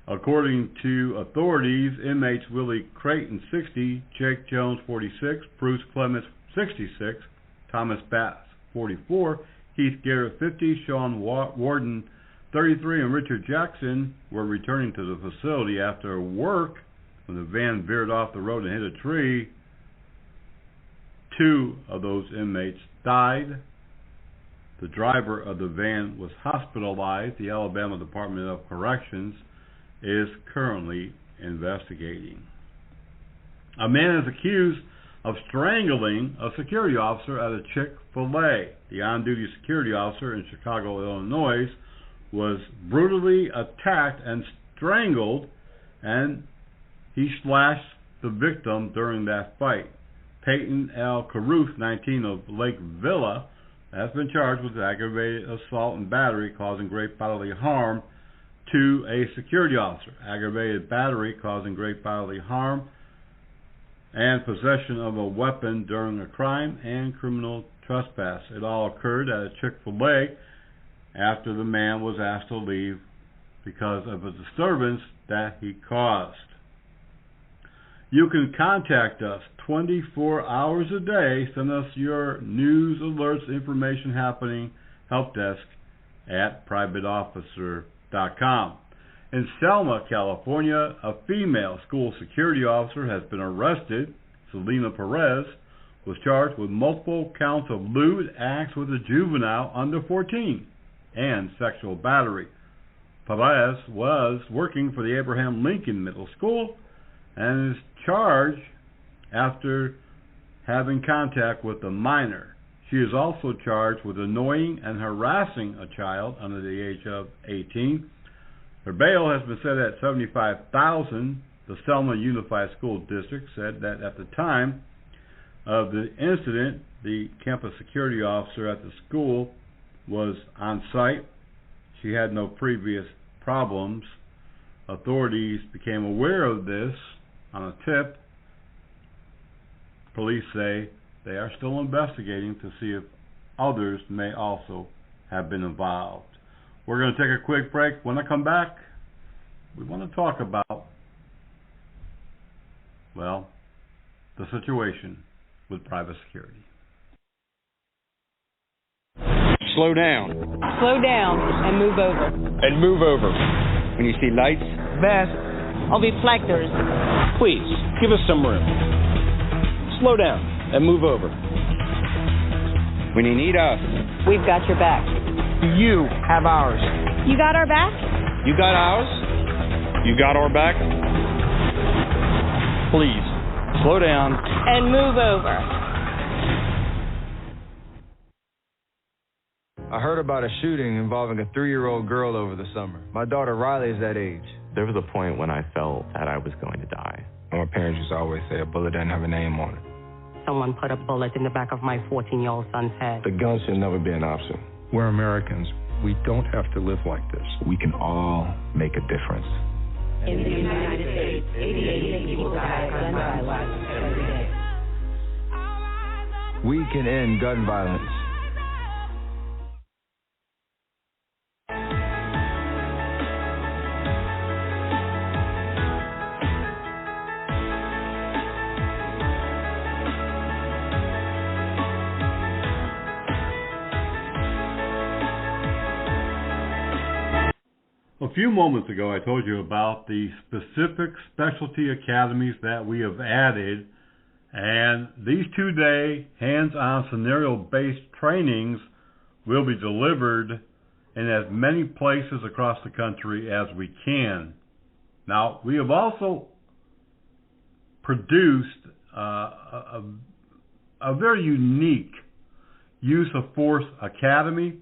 According to authorities, inmates Willie Creighton, 60, Jake Jones, 46, Bruce Clements, 66, Thomas Bass, 44, Heath Garrett, 50, Sean Warden, 33, and Richard Jackson were returning to the facility after work when the van veered off the road and hit a tree. 2 of those inmates died. The driver of the van was hospitalized. The Alabama Department of Corrections is currently investigating. A man is accused of strangling a security officer at a Chick-fil-A. The on-duty security officer in Chicago, Illinois, was brutally attacked and strangled, and he slashed the victim during that fight. Peyton L. Caruth, 19, of Lake Villa, has been charged with aggravated assault and battery causing great bodily harm to a security officer, aggravated battery causing great bodily harm, and possession of a weapon during a crime, and criminal trespass. It all occurred at a Chick-fil-A after the man was asked to leave because of a disturbance that he caused. You can contact us 24 hours a day. Send us your news, alerts, information happening, help desk at privateofficer.com. In Selma, California, a female school security officer has been arrested. Selena Perez was charged with multiple counts of lewd acts with a juvenile under 14 and sexual battery. Perez was working for the Abraham Lincoln Middle School and is charged after having contact with a minor. She is also charged with annoying and harassing a child under the age of 18. Her bail has been set at $75,000. The Selma Unified School District said that at the time of the incident, the campus security officer at the school was on site. She had no previous problems. Authorities became aware of this on a tip. Police say they are still investigating to see if others may also have been involved. We're going to take a quick break. When I come back, we want to talk about, well, the situation with private security. Slow down. Slow down and move over. And move over. When you see lights, Beth, I'll be reflectors. please, give us some room. Slow down and move over. When you need us, We've got your back. you have ours. You got our back? You got ours? You got our back? Please, slow down, and move over. I heard about a shooting involving a 3-year-old girl over the summer. My daughter Riley is that age. There was a point when I felt that I was going to die. My parents used to always say a bullet doesn't have a name on it. Someone put a bullet in the back of my 14-year-old son's head. The gun should never be an option. We're Americans. We don't have to live like this. We can all make a difference. In the United States, 88 people die of gun violence every day. We can end gun violence. A few moments ago, I told you about the specific specialty academies that we have added, and these 2-day hands-on scenario-based trainings will be delivered in as many places across the country as we can. Now, we have also produced a very unique use of force academy,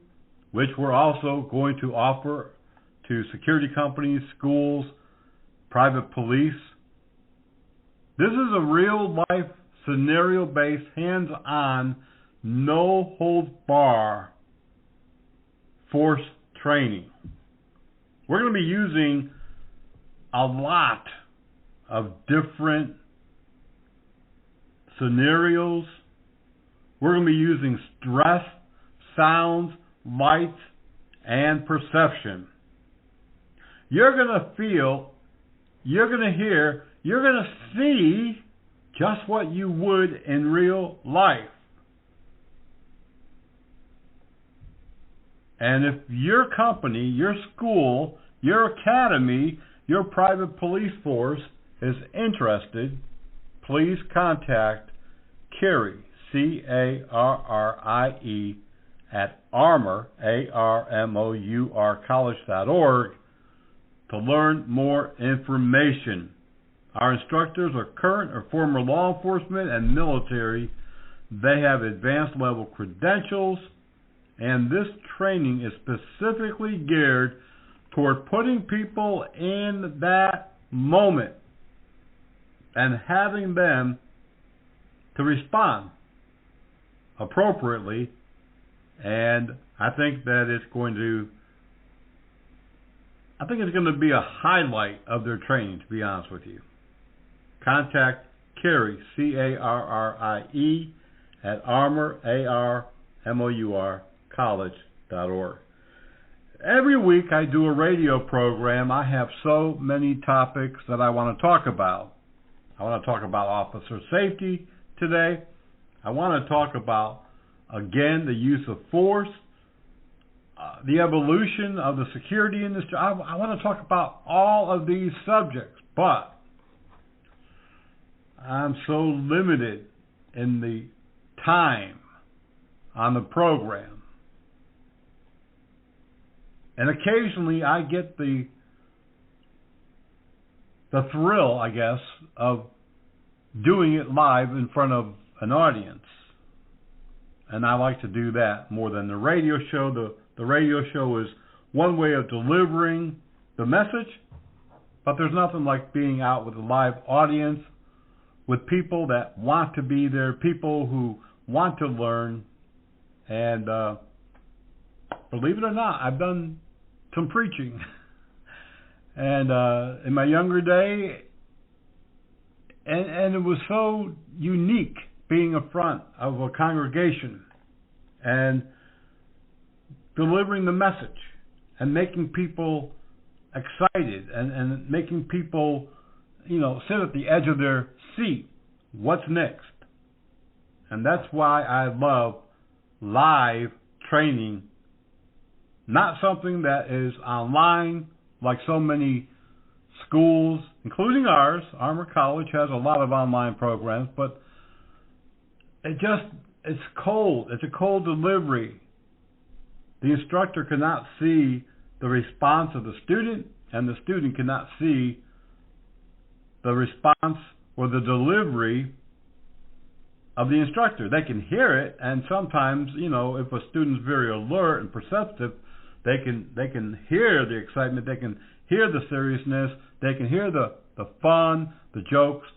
which we're also going to offer to security companies, schools, private police. This is a real-life, scenario-based, hands-on, no-holds-bar force training. We're going to be using a lot of different scenarios. We're going to be using stress, sounds, lights, and perception. You're going to feel, you're going to hear, you're going to see just what you would in real life. And if your company, your school, your academy, your private police force is interested, please contact Carrie, C-A-R-R-I-E, at Armour, A-R-M-O-U-R, college.org, to learn more information. Our instructors are current or former law enforcement and military. They have advanced level credentials, and this training is specifically geared toward putting people in that moment and having them to respond appropriately. And I think that it's going to be a highlight of their training, to be honest with you. Contact Carrie, C-A-R-R-I-E, at Armour, A-R-M-O-U-R, college.org. Every week I do a radio program. I have so many topics that I want to talk about. I want to talk about officer safety today. I want to talk about, again, the use of force, the evolution of the security industry. I want to talk about all of these subjects, but I'm so limited in the time on the program. And occasionally I get the thrill, I guess, of doing it live in front of an audience. And I like to do that more than the radio show. The radio show is one way of delivering the message, but there's nothing like being out with a live audience, with people that want to be there, people who want to learn. And believe it or not, I've done some preaching. And in my younger day, and it was so unique being in front of a congregation and delivering the message and making people excited and making people, sit at the edge of their seat. What's next? And that's why I love live training, not something that is online like so many schools, including ours. Armour College has a lot of online programs, but it's cold. It's a cold delivery. The instructor cannot see the response of the student, and the student cannot see the response or the delivery of the instructor. They can hear it, and sometimes, if a student's very alert and perceptive, they can hear the excitement, they can hear the seriousness, they can hear the fun, the jokes,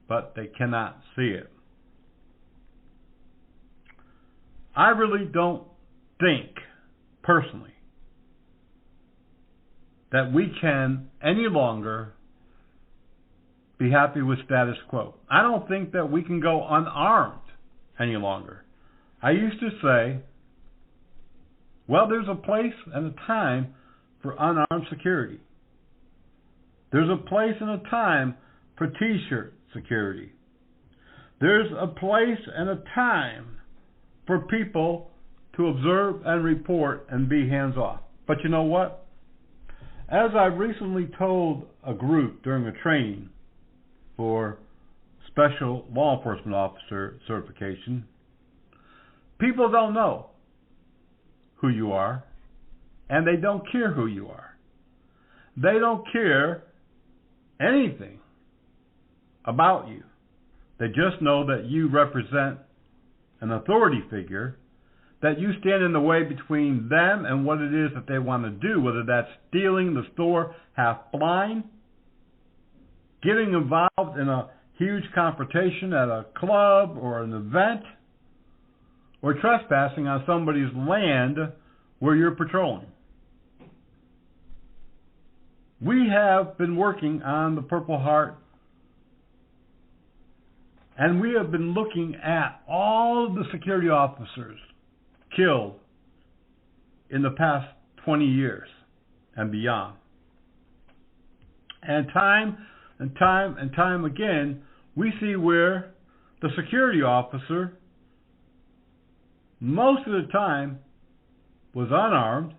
but they cannot see it. I really don't think, personally, that we can any longer be happy with status quo. I don't think that we can go unarmed any longer. I used to say, well, there's a place and a time for unarmed security. There's a place and a time for T-shirt security. There's a place and a time for people to observe and report and be hands-off. But you know what? As I recently told a group during a training for Special Law Enforcement Officer certification, people don't know who you are, and they don't care who you are. They don't care anything about you. They just know that you represent an authority figure, that you stand in the way between them and what it is that they want to do, whether that's stealing the store half blind, getting involved in a huge confrontation at a club or an event, or trespassing on somebody's land where you're patrolling. We have been working on the Purple Heart, and we have been looking at all of the security officers killed in the past 20 years and beyond. And time and time and time again, we see where the security officer, most of the time, was unarmed,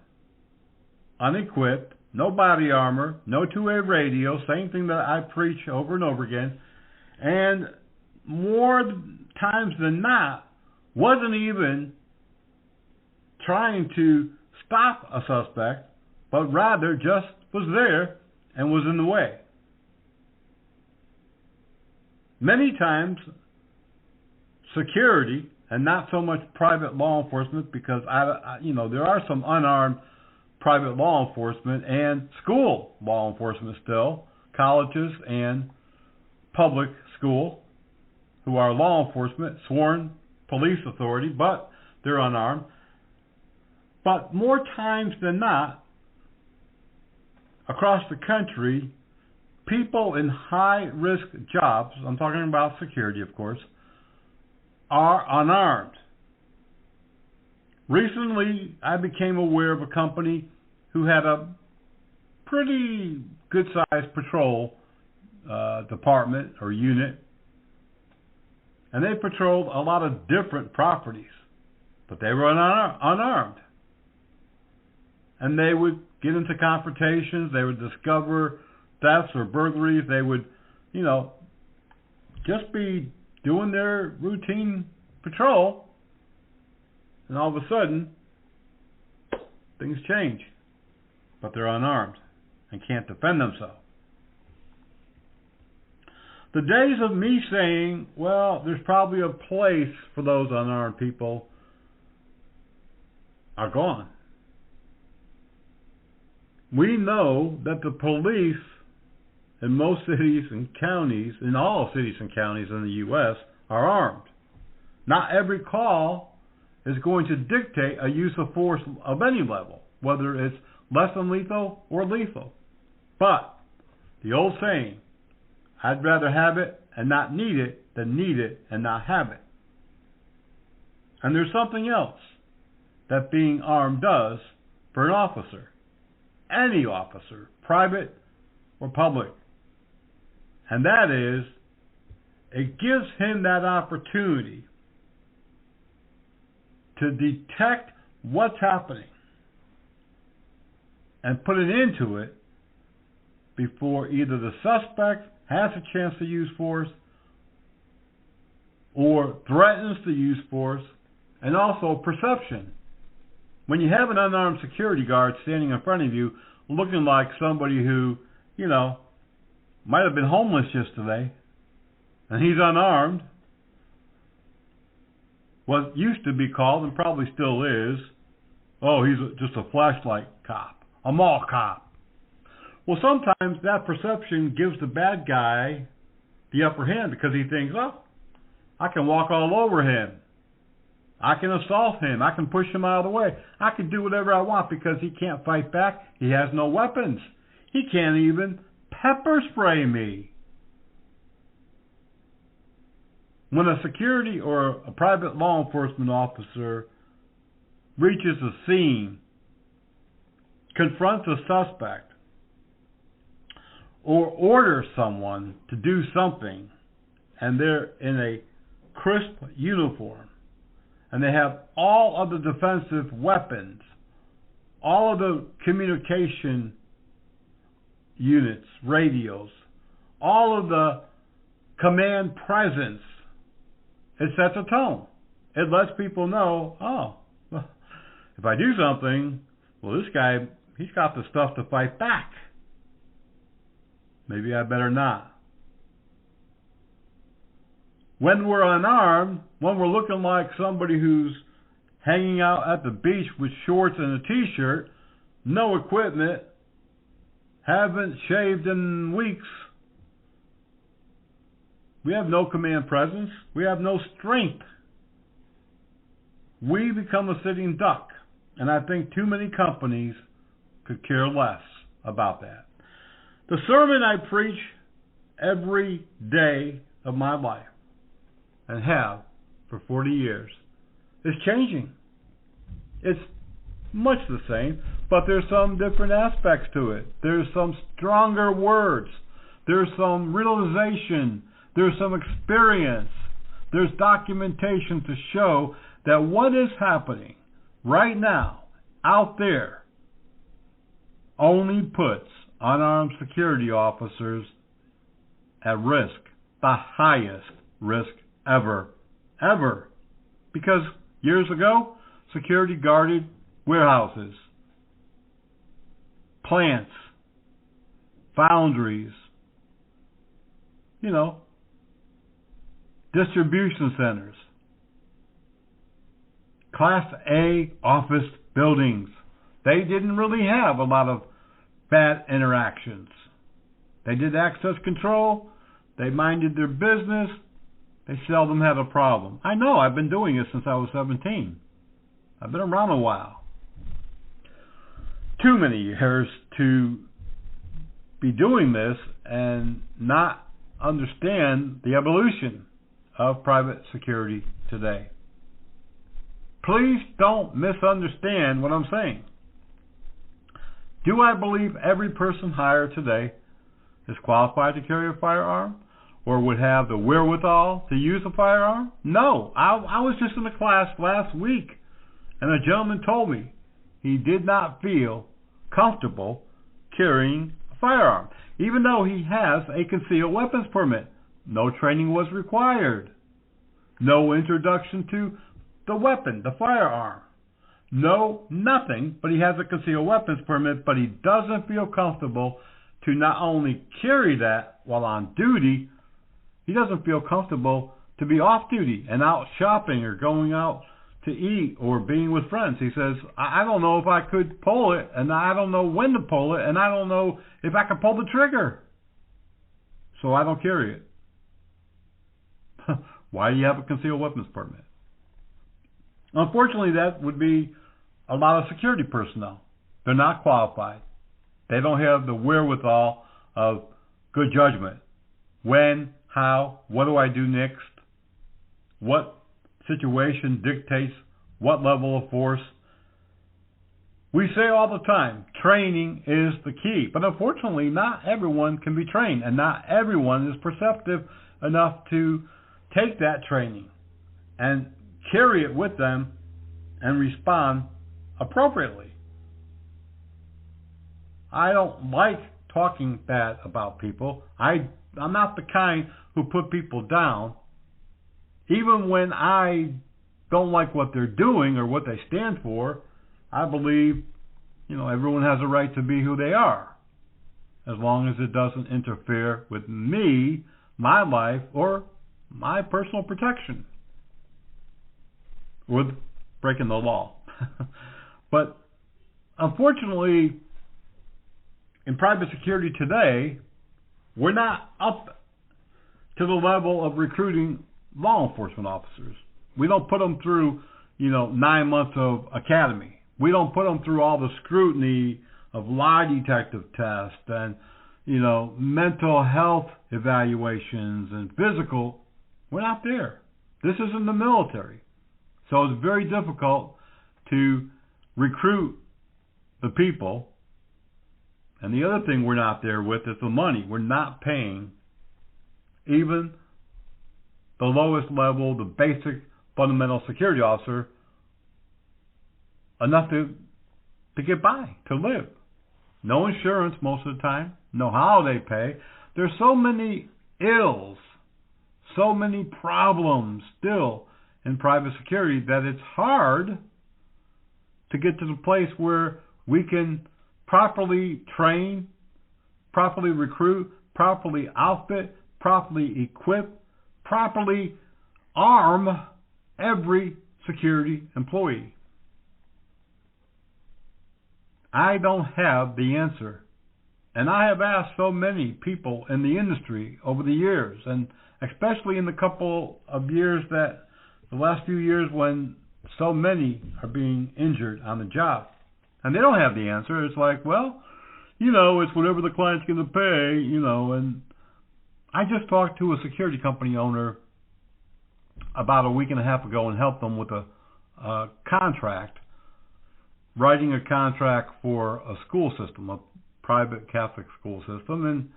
unequipped, no body armor, no two-way radio, same thing that I preach over and over again, and more times than not, wasn't even trying to stop a suspect, but rather just was there and was in the way. Many times, security, and not so much private law enforcement, because there are some unarmed private law enforcement and school law enforcement still, colleges and public school, who are law enforcement, sworn police authority, but they're unarmed. But more times than not, across the country, people in high-risk jobs, I'm talking about security, of course, are unarmed. Recently, I became aware of a company who had a pretty good-sized patrol department or unit, and they patrolled a lot of different properties, but they were unarmed. And they would get into confrontations, they would discover thefts or burglaries, they would, just be doing their routine patrol, and all of a sudden, things change. But they're unarmed and can't defend themselves. The days of me saying, well, there's probably a place for those unarmed people are gone. We know that the police in most cities and counties, in all cities and counties in the U.S., are armed. Not every call is going to dictate a use of force of any level, whether it's less than lethal or lethal. But the old saying, I'd rather have it and not need it than need it and not have it. And there's something else that being armed does for an officer. Any officer, private or public. And that is, it gives him that opportunity to detect what's happening and put an end to it before either the suspect has a chance to use force or threatens to use force, and also perception. When you have an unarmed security guard standing in front of you looking like somebody who, might have been homeless yesterday and he's unarmed, what used to be called, and probably still is, oh, he's just a flashlight cop, a mall cop. Well, sometimes that perception gives the bad guy the upper hand because he thinks, oh, I can walk all over him. I can assault him. I can push him out of the way. I can do whatever I want because he can't fight back. He has no weapons. He can't even pepper spray me. When a security or a private law enforcement officer reaches a scene, confronts a suspect, or orders someone to do something, and they're in a crisp uniform, and they have all of the defensive weapons, all of the communication units, radios, all of the command presence, it sets a tone. It lets people know, oh, well, if I do something, well, this guy, he's got the stuff to fight back. Maybe I better not. When we're unarmed, when we're looking like somebody who's hanging out at the beach with shorts and a t-shirt, no equipment, haven't shaved in weeks, we have no command presence, we have no strength. We become a sitting duck, and I think too many companies could care less about that. The sermon I preach every day of my life, and have for 40 years, is changing. It's much the same, but there's some different aspects to it. There's some stronger words. There's some realization. There's some experience. There's documentation to show that what is happening right now out there only puts unarmed security officers at risk, the highest risk ever. Because years ago, security guarded warehouses, plants, foundries, distribution centers, Class A office buildings. They didn't really have a lot of bad interactions. They did access control. They minded their business. They seldom had a problem. I know, I've been doing it since I was 17. I've been around a while. Too many years to be doing this and not understand the evolution of private security today. Please don't misunderstand what I'm saying. Do I believe every person hired today is qualified to carry a firearm or would have the wherewithal to use a firearm? No. I was just in a class last week and a gentleman told me he did not feel comfortable carrying a firearm, even though he has a concealed weapons permit. No training was required. No introduction to the weapon, the firearm. No, nothing, but he has a concealed weapons permit, but he doesn't feel comfortable to not only carry that while on duty, he doesn't feel comfortable to be off duty and out shopping or going out to eat or being with friends. He says, I don't know if I could pull it, and I don't know when to pull it, and I don't know if I can pull the trigger. So I don't carry it. Why do you have a concealed weapons permit? Unfortunately, that would be a lot of security personnel. They're not qualified. They don't have the wherewithal of good judgment. When, how, what do I do next? What situation dictates what level of force? We say all the time, training is the key. But unfortunately, not everyone can be trained, and not everyone is perceptive enough to take that training and carry it with them and respond appropriately. I don't like talking bad about people. I'm not the kind who put people down. Even when I don't like what they're doing or what they stand for, I believe, everyone has a right to be who they are, as long as it doesn't interfere with me, my life, or my personal protection with breaking the law. But unfortunately, in private security today, we're not up to the level of recruiting law enforcement officers. We don't put them through, 9 months of academy. We don't put them through all the scrutiny of lie detective tests and, mental health evaluations and physical. We're not there. This isn't the military. So it's very difficult to recruit the people. And the other thing we're not there with is the money. We're not paying even the lowest level, the basic fundamental security officer, enough to get by, to live. No insurance most of the time, no holiday pay. There's so many ills, so many problems still in private security that it's hard to get to the place where we can properly train, properly recruit, properly outfit, properly equip, properly arm every security employee. I don't have the answer. And I have asked so many people in the industry over the years, and especially in the couple of years the last few years when so many are being injured on the job. And they don't have the answer. It's like, well, it's whatever the client's going to pay, and I just talked to a security company owner about a week and a half ago and helped them with a contract, writing a contract for a school system, a private Catholic school system, and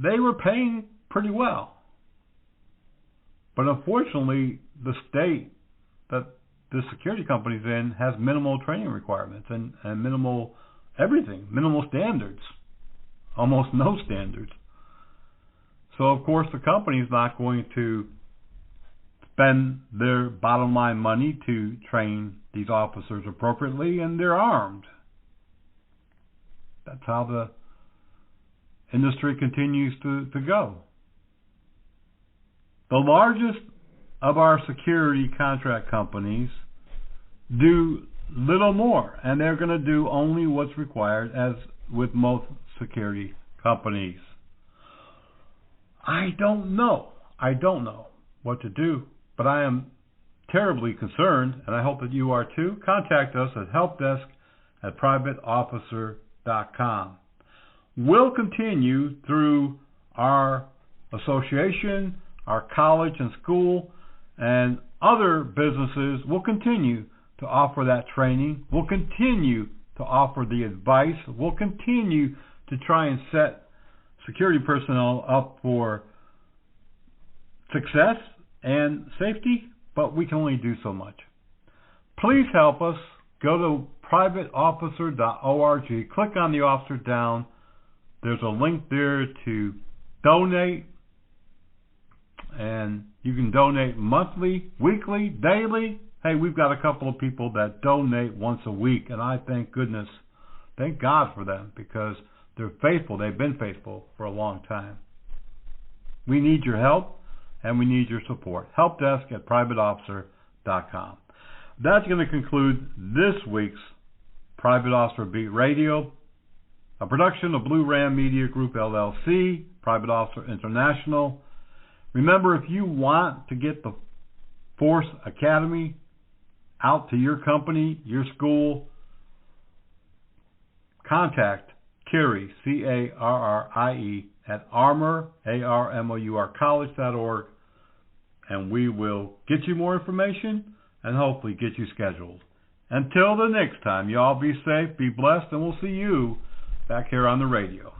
they were paying pretty well. But unfortunately, the state that the security company's in has minimal training requirements and minimal everything, minimal standards, almost no standards. So, of course, the company's not going to spend their bottom line money to train these officers appropriately, and they're armed. That's how the industry continues to go. The largest of our security contract companies do little more, and they're going to do only what's required, as with most security companies. I don't know what to do, but I am terribly concerned, and I hope that you are too. Contact us at helpdesk@privateofficer.com. We'll continue through our association, our college and school, and other businesses. We'll continue to offer that training. We'll continue to offer the advice. We'll continue to try and set security personnel up for success and safety, but we can only do so much. Please help us. Go to privateofficer.org. Click on the officer down. There's a link there to donate, and you can donate monthly, weekly, daily. Hey, we've got a couple of people that donate once a week, and I thank God for them, because they're faithful. They've been faithful for a long time. We need your help, and we need your support. Helpdesk@privateofficer.com. That's going to conclude this week's Private Officer Beat Radio, a production of Blue Ram Media Group, LLC, Private Officer International. Remember, if you want to get the Force Academy out to your company, your school, contact Carrie, Carrie, at armourcollege.org, and we will get you more information and hopefully get you scheduled. Until the next time, y'all be safe, be blessed, and we'll see you back here on the radio.